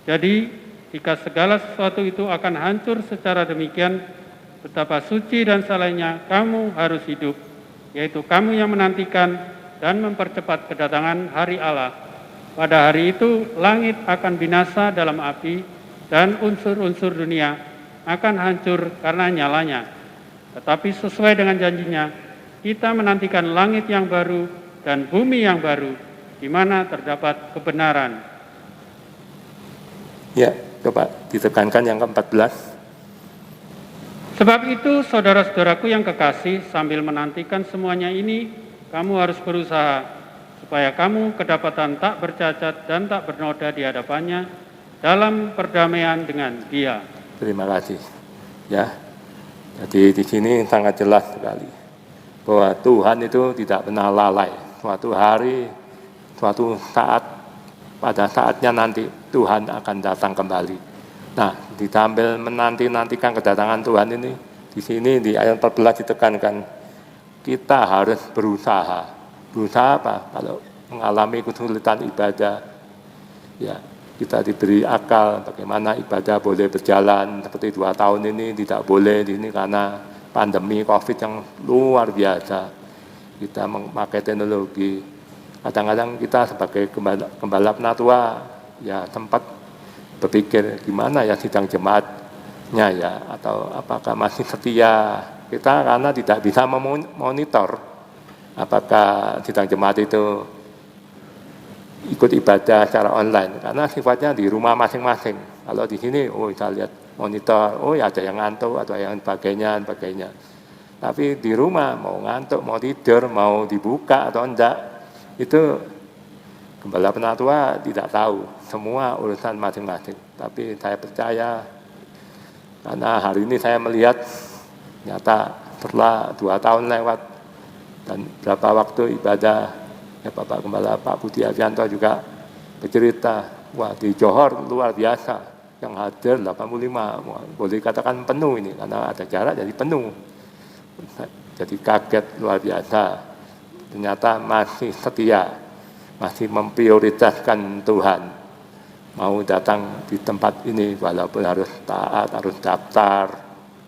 Jadi, jika segala sesuatu itu akan hancur secara demikian, betapa suci dan salehnya kamu harus hidup, yaitu kamu yang menantikan dan mempercepat kedatangan hari Allah. Pada hari itu, langit akan binasa dalam api, dan unsur-unsur dunia akan hancur karena nyalanya. Tetapi sesuai dengan janjinya, kita menantikan langit yang baru dan bumi yang baru, di mana terdapat kebenaran. Ya, coba ditekankan yang ke-14. Sebab itu, saudara-saudaraku yang kekasih, sambil menantikan semuanya ini, kamu harus berusaha, supaya kamu kedapatan tak bercacat dan tak bernoda di hadapannya, dalam perdamaian dengan Dia. Terima kasih. Ya, jadi di sini sangat jelas sekali bahwa Tuhan itu tidak pernah lalai. Suatu hari, suatu saat, pada saatnya nanti Tuhan akan datang kembali. Nah, ditambil menanti-nantikan kedatangan Tuhan ini, di sini di ayat 14 ditekankan, kita harus berusaha. Berusaha apa? Kalau mengalami kesulitan ibadah, ya kita diberi akal bagaimana ibadah boleh berjalan. Seperti 2 tahun ini tidak boleh di sini karena pandemi COVID yang luar biasa. Kita memakai teknologi. Kadang-kadang kita sebagai gembala penatua ya sempat berpikir gimana ya sidang jemaatnya ya, atau apakah masih setia. Kita karena tidak bisa memonitor apakah sidang jemaat itu ikut ibadah secara online, karena sifatnya di rumah masing-masing. Kalau di sini, bisa lihat monitor, ya ada yang ngantuk atau yang sebagainya. Tapi di rumah mau ngantuk, mau tidur, mau dibuka atau enggak, itu gembala penatua tidak tahu, semua urusan masing-masing. Tapi saya percaya, karena hari ini saya melihat, nyata setelah 2 tahun lewat, dan berapa waktu ibadah, ya Bapak Gembala Pak Budi Avianto juga bercerita, wah di Johor luar biasa, yang hadir 85, boleh katakan penuh ini, karena ada jarak jadi penuh. Jadi kaget luar biasa, ternyata masih setia, masih memprioritaskan Tuhan, mau datang di tempat ini walaupun harus taat, harus daftar,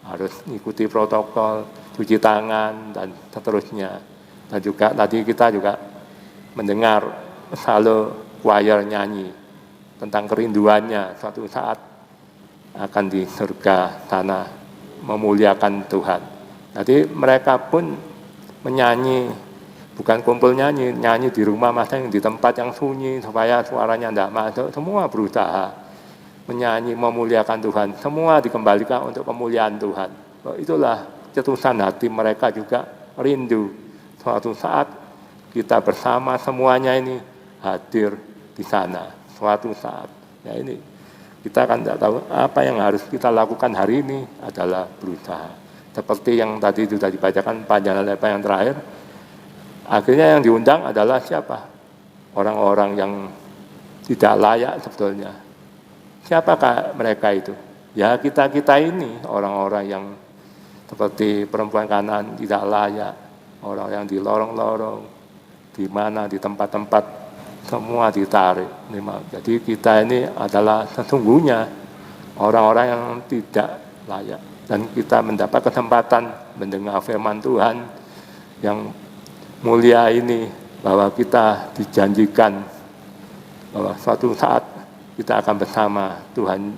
harus mengikuti protokol, cuci tangan, dan seterusnya. Dan juga tadi kita juga mendengar selalu choir nyanyi tentang kerinduannya suatu saat akan di surga sana memuliakan Tuhan. Jadi mereka pun menyanyi, bukan kumpul nyanyi, nyanyi di rumah masing di tempat yang sunyi supaya suaranya tidak masuk. Semua berusaha menyanyi memuliakan Tuhan. Semua dikembalikan untuk kemuliaan Tuhan. Itulah cetusan hati mereka juga rindu. Suatu saat kita bersama semuanya ini hadir di sana. Suatu saat. Ya ini kita kan tidak tahu apa yang harus kita lakukan hari ini adalah berusaha. Seperti yang tadi sudah dibacakan panjang lebar yang terakhir. Akhirnya yang diundang adalah siapa? Orang-orang yang tidak layak sebetulnya. Siapakah mereka itu? Ya kita-kita ini, orang-orang yang seperti perempuan kanan tidak layak, orang yang di lorong-lorong, di mana di tempat-tempat semua ditarik. Jadi kita ini adalah sesungguhnya orang-orang yang tidak layak. Dan kita mendapat kesempatan mendengar firman Tuhan yang mulia ini, bahwa kita dijanjikan bahwa suatu saat kita akan bersama Tuhan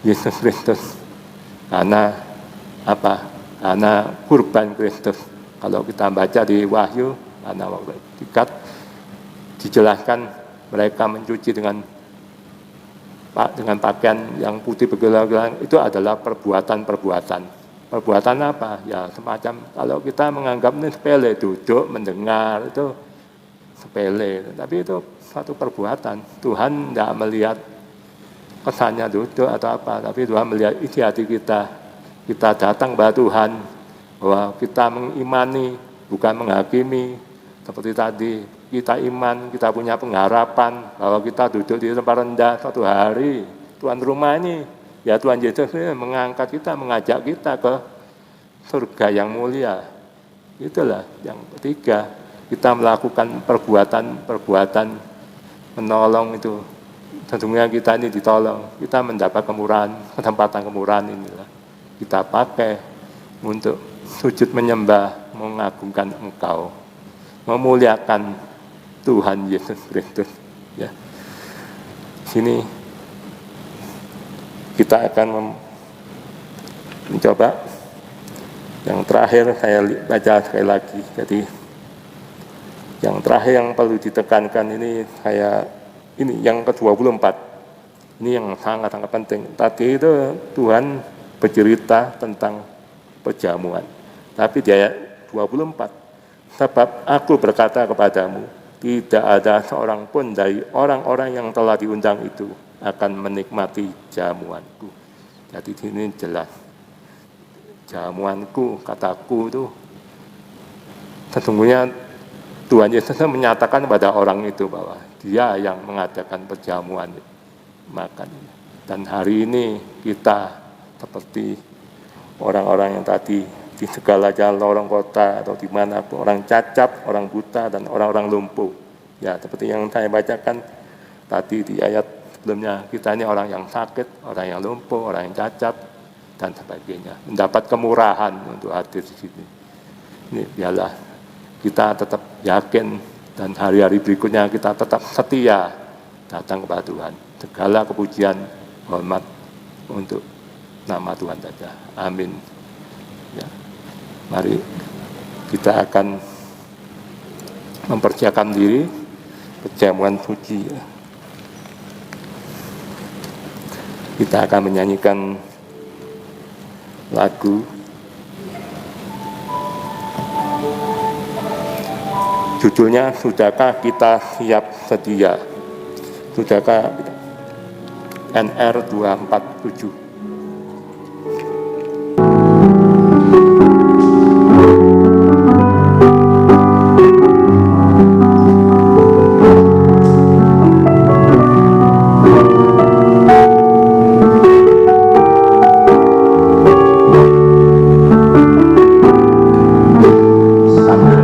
Yesus Kristus. Karena apa? Karena kurban Kristus. Kalau kita baca di Wahyu, karena waktu dekat dijelaskan mereka mencuci dengan pakaian yang putih bergelang-gelang, itu adalah perbuatan-perbuatan. Perbuatan apa? Ya semacam kalau kita menganggap ini sepele, duduk, mendengar, itu sepele. Tapi itu satu perbuatan. Tuhan tidak melihat kesannya duduk atau apa, tapi Tuhan melihat isi hati kita. Kita datang kepada Tuhan, bahwa kita mengimani, bukan menghakimi. Seperti tadi, kita iman, kita punya pengharapan bahwa kita duduk di tempat rendah suatu hari. Tuan rumah ini, ya Tuhan Yesus ini mengangkat kita, mengajak kita ke surga yang mulia. Itulah yang ketiga, kita melakukan perbuatan-perbuatan menolong itu. Tentunya kita ini ditolong, kita mendapat kemurahan, kesempatan kemurahan inilah. Kita pakai untuk sujud menyembah, mengagungkan Engkau, memuliakan Tuhan Yesus Kristus. Ya. Sini kita akan mencoba yang terakhir, saya baca sekali lagi. Jadi yang terakhir yang perlu ditekankan ini yang ke-24. Ini yang sangat-sangat penting. Tadi itu Tuhan bercerita tentang perjamuan. Tapi di ayat 24, sebab aku berkata kepadamu, tidak ada seorang pun dari orang-orang yang telah diundang itu akan menikmati jamuanku. Jadi ini jelas. Jamuanku, kataku itu sesungguhnya Tuhan Yesus menyatakan kepada orang itu bahwa dia yang mengadakan perjamuan makan. Dan hari ini kita seperti orang-orang yang tadi di segala jalan lorong kota atau di mana orang cacat, orang buta, dan orang-orang lumpuh. Ya, seperti yang saya bacakan tadi di ayat sebelumnya, kita ini orang yang sakit, orang yang lumpuh, orang yang cacat, dan sebagainya. Mendapat kemurahan untuk hadir di sini. Ini biarlah kita tetap yakin dan hari-hari berikutnya kita tetap setia datang kepada Tuhan. Segala kepujian, hormat untuk nama Tuhan saja. Amin. Ya. Mari kita akan mempersiapkan diri perjamuan suci. Kita akan menyanyikan lagu judulnya Sudahkah Kita Siap Sedia. Sudahkah NR 247. Sambil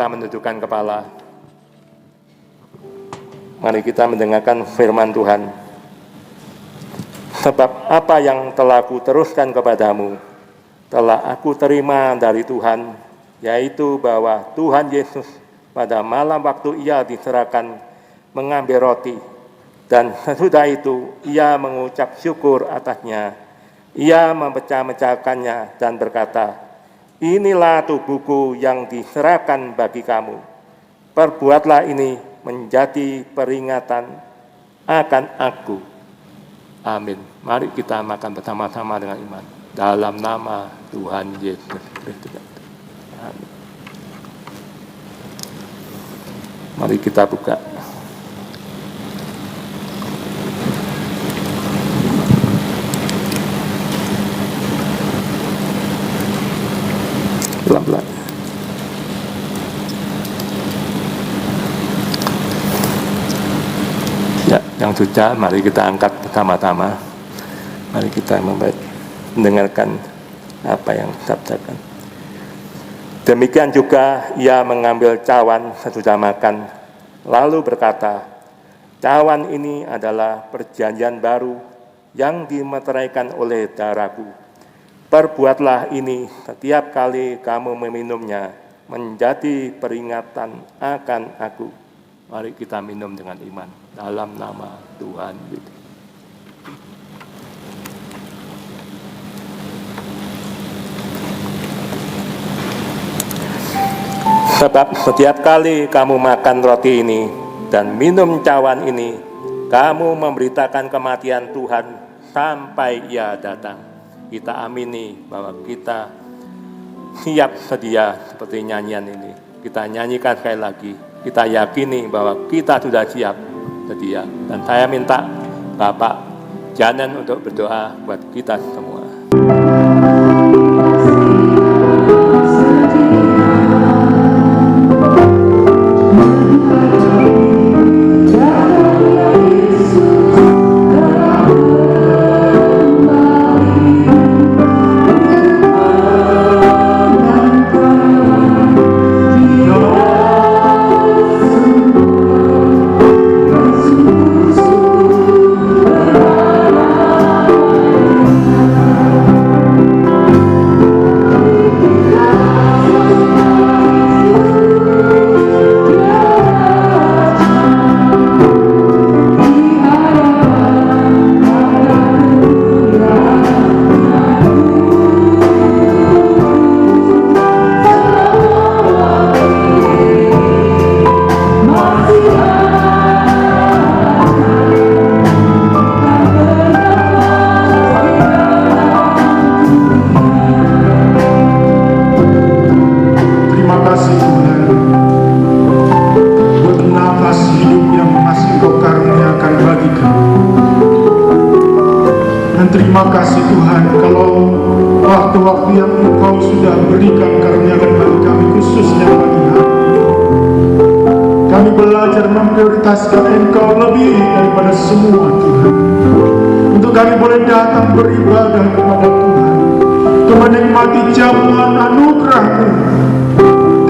kita menundukkan kepala. Mari kita mendengarkan firman Tuhan. Sebab apa yang telah aku teruskan kepadamu, telah aku terima dari Tuhan, yaitu bahwa Tuhan Yesus pada malam waktu ia diserahkan mengambil roti, dan sesudah itu ia mengucap syukur atasnya. Ia memecah-mecahkannya dan berkata, inilah tubuhku yang diserahkan bagi kamu. Perbuatlah ini menjadi peringatan akan aku. Amin. Mari kita makan bersama-sama dengan iman. Dalam nama Tuhan Yesus Kristus. Amin. Mari kita buka. Pelan-pelan. Ya, yang sudah, mari kita angkat bersama-sama. Mari kita mendengarkan apa yang disabdakan. Demikian juga ia mengambil cawan sesudah makan, lalu berkata, cawan ini adalah perjanjian baru yang dimeteraikan oleh darahku. Perbuatlah ini setiap kali kamu meminumnya, menjadi peringatan akan aku. Mari kita minum dengan iman dalam nama Tuhan Yesus. Sebab setiap kali kamu makan roti ini dan minum cawan ini, kamu memberitakan kematian Tuhan sampai ia datang. Kita amini bahwa kita siap sedia seperti nyanyian ini. Kita nyanyikan sekali lagi. Kita yakini bahwa kita sudah siap sedia. Dan saya minta Bapak Janan untuk berdoa buat kita semua. Terima kasih Tuhan, kalau waktu-waktu yang Engkau sudah berikan karuniakan bagi kami, khususnya pagi hari, kami belajar memprioritaskan Engkau lebih daripada semua Tuhan. Untuk kami boleh datang beribadah kepada Tuhan, untuk menikmati jamuan anugerah-Mu.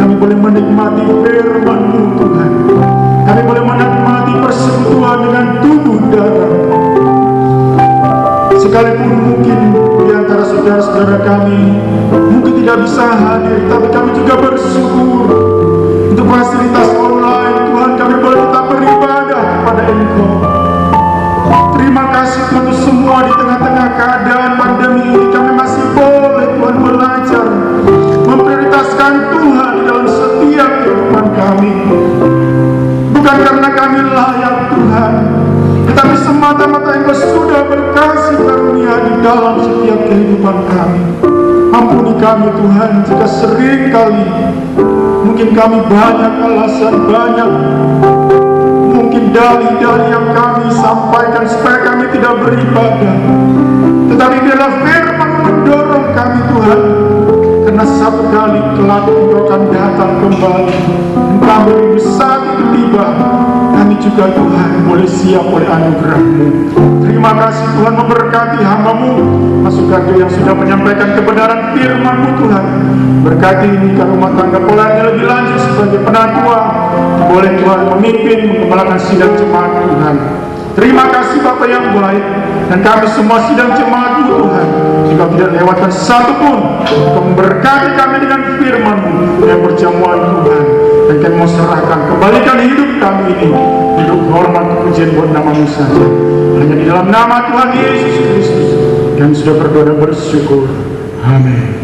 Kami boleh menikmati firman-Mu Tuhan. Kami boleh menikmati persekutuan dengan tubuh darah. Sekalipun mungkin di antara saudara-saudara kami mungkin tidak bisa hadir, tapi kami juga bersyukur untuk fasilitas online. Tuhan, kami boleh tetap beribadah kepada Engkau. Terima kasih Tuhan untuk semua di tengah-tengah keadaan pandemi ini. Kami masih boleh Tuhan belajar memprioritaskan Tuhan di dalam setiap kehidupan kami. Bukan karena kami layak Tuhan, tetapi semata-mata Engkau sudah berkasih karunia di dalam setiap kehidupan kami. Ampuni kami Tuhan jika sering kali mungkin kami banyak alasan, banyak mungkin dalih-dalih yang kami sampaikan supaya kami tidak beribadah. Tetapi biarlah firman mendorong kami Tuhan, karena satu kali kelak Engkau akan datang kembali. Dan kami saat itu tiba, kami juga juga Tuhan boleh siap oleh anugerah-Mu. Terima kasih Tuhan memberkati hamba-Mu Mas Sukarjo yang sudah menyampaikan kebenaran firman-Mu Tuhan. Berkati ini rumah tangga polanya lebih lanjut sebagai penatua, boleh Tuhan memimpin mengembalakan sidang jemaat Tuhan. Terima kasih Bapak yang baik, dan kami semua sidang jemaat-Mu Tuhan juga tidak lewatkan satu pun untuk memberkati kami dengan firman-Mu yang berjamuan Tuhan. Dan kami mau serahkan, kembalikan hidup kami ini, hidup hormat pujian buat nama-Mu saja. Hanya di dalam nama Tuhan Yesus Kristus kami sudah berdoa dan bersyukur. Amin.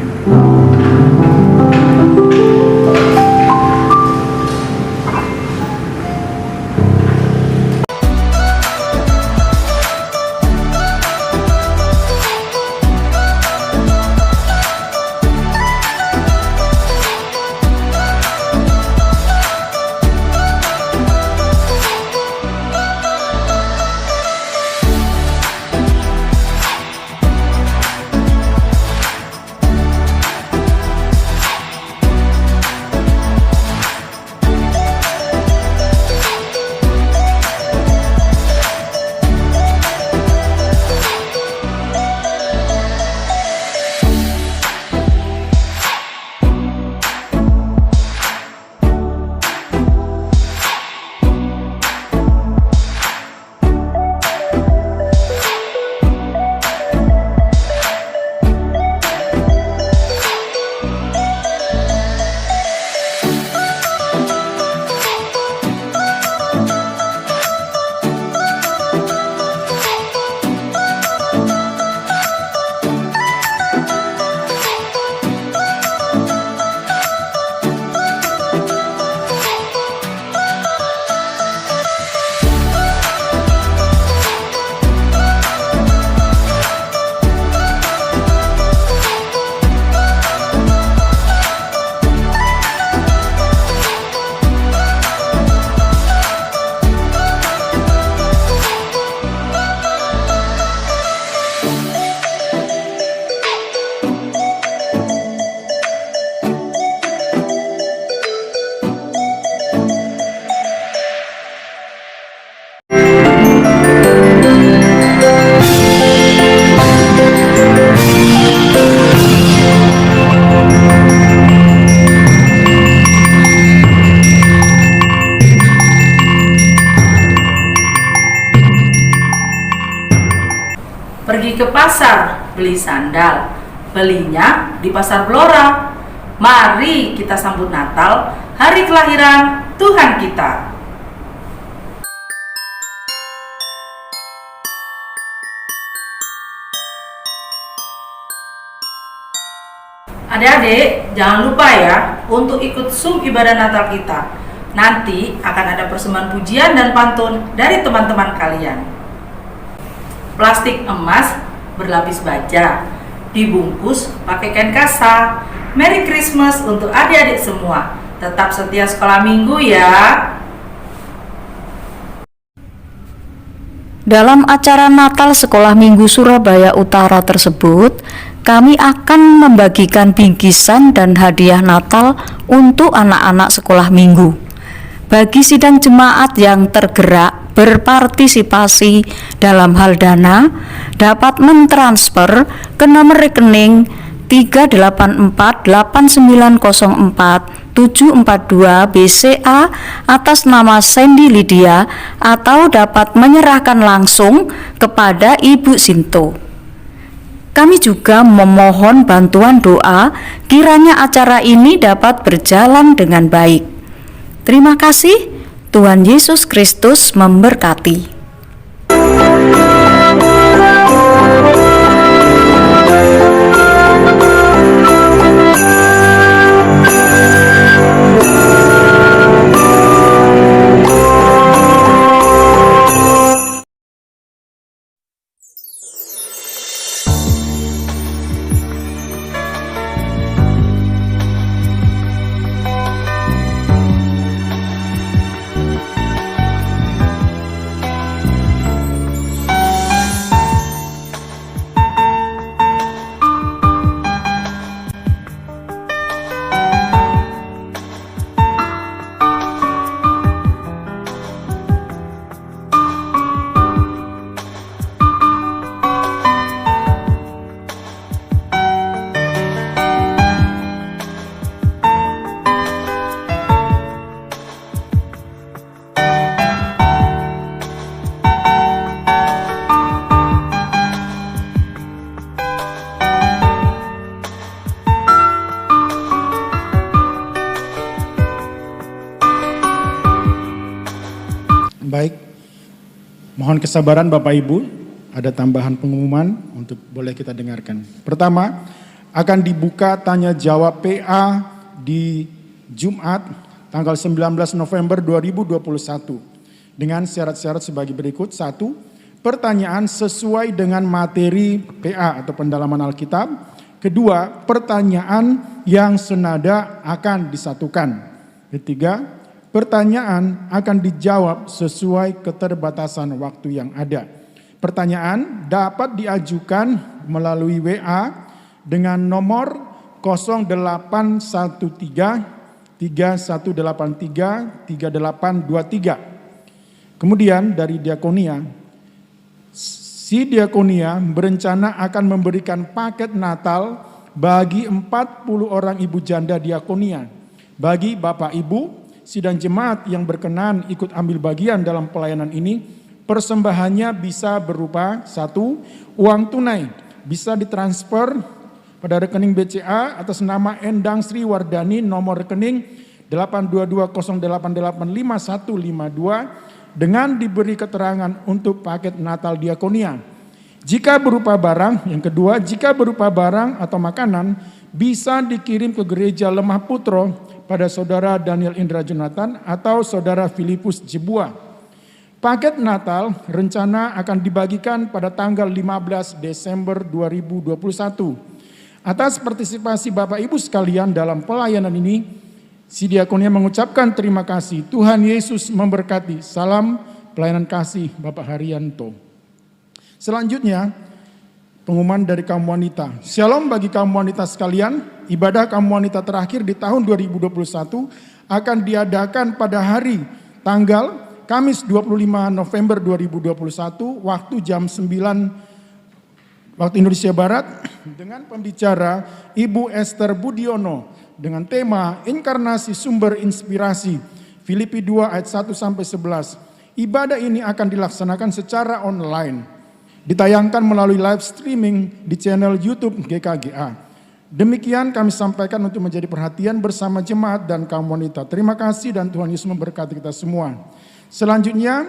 Pergi ke pasar, beli sandal, belinya di pasar Blora. Mari kita sambut Natal, hari kelahiran Tuhan kita. Adik-adik, jangan lupa ya untuk ikut Zoom ibadah Natal kita. Nanti akan ada persembahan pujian dan pantun dari teman-teman kalian. Plastik emas berlapis baja, dibungkus pakai kain kasa. Merry Christmas untuk adik-adik semua. Tetap setia sekolah minggu ya. Dalam acara Natal Sekolah Minggu Surabaya Utara tersebut, kami akan membagikan bingkisan dan hadiah Natal untuk anak-anak sekolah minggu. Bagi sidang jemaat yang tergerak berpartisipasi dalam hal dana, dapat mentransfer ke nomor rekening 3848904 BCA atas nama Sandy Lydia, atau dapat menyerahkan langsung kepada Ibu Sinto. Kami juga memohon bantuan doa kiranya acara ini dapat berjalan dengan baik. Terima kasih. Tuhan Yesus Kristus memberkati. Mohon kesabaran Bapak Ibu, ada tambahan pengumuman untuk boleh kita dengarkan. Pertama, akan dibuka tanya jawab PA di Jumat tanggal 19 November 2021 dengan syarat-syarat sebagai berikut. 1. Pertanyaan sesuai dengan materi PA atau pendalaman Alkitab. Kedua, pertanyaan yang senada akan disatukan. Ketiga, pertanyaan akan dijawab sesuai keterbatasan waktu yang ada. Pertanyaan dapat diajukan melalui WA dengan nomor 0813 3183 3823. Kemudian dari diakonia, si diakonia berencana akan memberikan paket Natal bagi 40 orang ibu janda diakonia. Bagi Bapak Ibu, sidang jemaat yang berkenan ikut ambil bagian dalam pelayanan ini, persembahannya bisa berupa 1. Uang tunai bisa ditransfer pada rekening BCA atas nama Endang Sri Wardani, nomor rekening 82208885152 dengan diberi keterangan untuk paket Natal diakonia. Jika berupa barang, yang kedua, jika berupa barang atau makanan bisa dikirim ke gereja Lemah Putro pada saudara Daniel Indra Jonathan atau saudara Filipus Jebua. Paket Natal rencana akan dibagikan pada tanggal 15 Desember 2021. Atas partisipasi Bapak Ibu sekalian dalam pelayanan ini, si diakonia mengucapkan terima kasih. Tuhan Yesus memberkati. Salam pelayanan kasih Bapak Haryanto. Selanjutnya, pengumuman dari kaum wanita. Shalom bagi kaum wanita sekalian, ibadah kaum wanita terakhir di tahun 2021 akan diadakan pada hari tanggal Kamis 25 November 2021 waktu jam 9 waktu Indonesia Barat dengan pembicara Ibu Esther Budiono dengan tema Inkarnasi Sumber Inspirasi, Filipi 2 ayat 1 sampai 11. Ibadah ini akan dilaksanakan secara online. Ditayangkan melalui live streaming di channel YouTube GKGA. Demikian kami sampaikan untuk menjadi perhatian bersama jemaat dan kaum wanita. Terima kasih dan Tuhan Yesus memberkati kita semua. Selanjutnya,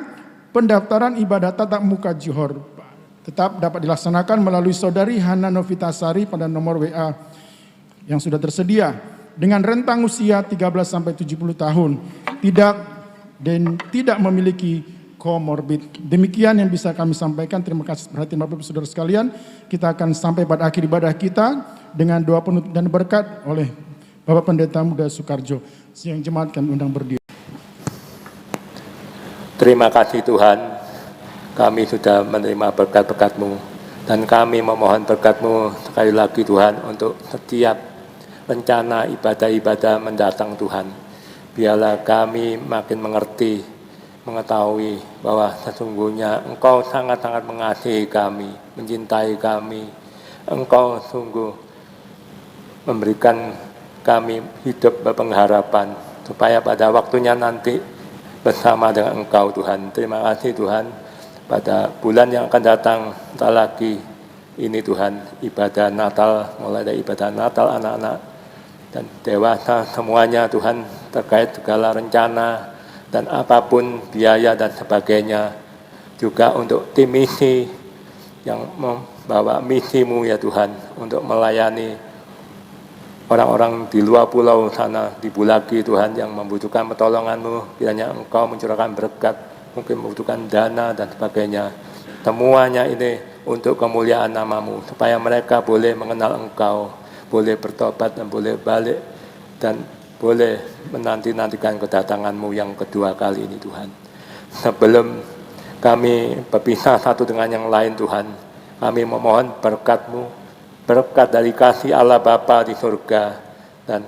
pendaftaran ibadah tatap muka Johor tetap dapat dilaksanakan melalui saudari Hana Novitasari pada nomor WA yang sudah tersedia dengan rentang usia 13 sampai 70 tahun, tidak memiliki komorbid. Demikian yang bisa kami sampaikan. Terima kasih perhatian Bapak Ibu Saudara sekalian. Kita akan sampai pada akhir ibadah kita dengan doa penutup dan berkat oleh Bapak Pendeta Muda Soekarjo. Siang jemaat kami undang berdiri. Terima kasih Tuhan, kami sudah menerima berkat-berkat-Mu dan kami memohon berkat-Mu sekali lagi Tuhan untuk setiap rencana ibadah-ibadah mendatang Tuhan. Biarlah kami makin mengerti, mengetahui bahwa sesungguhnya Engkau sangat-sangat mengasihi kami, mencintai kami. Engkau sungguh memberikan kami hidup berpengharapan supaya pada waktunya nanti bersama dengan Engkau Tuhan. Terima kasih Tuhan, pada bulan yang akan datang tak lagi ini Tuhan, ibadah Natal, mulai dari ibadah Natal anak-anak dan dewasa semuanya Tuhan, terkait segala rencana dan apapun biaya dan sebagainya, juga untuk tim misi yang membawa misi-Mu ya Tuhan, untuk melayani orang-orang di luar pulau sana, di Bulagi Tuhan yang membutuhkan pertolongan-Mu. Kiranya Engkau mencurahkan berkat, mungkin membutuhkan dana dan sebagainya. Semuanya ini untuk kemuliaan nama-Mu, supaya mereka boleh mengenal Engkau, boleh bertobat dan boleh balik, dan boleh menanti-nantikan kedatangan-Mu yang kedua kali ini Tuhan. Sebelum kami berpisah satu dengan yang lain Tuhan, kami memohon berkat-Mu, berkat dari kasih Allah Bapa di surga dan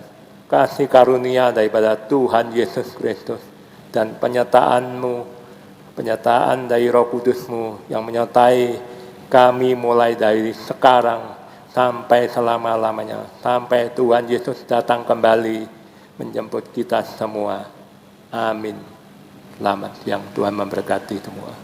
kasih karunia daripada Tuhan Yesus Kristus dan penyertaan-Mu, penyataan dari Roh Kudus-Mu yang menyertai kami mulai dari sekarang sampai selama-lamanya, sampai Tuhan Yesus datang kembali menjemput kita semua. Amin. Selamat siang, Tuhan memberkati semua.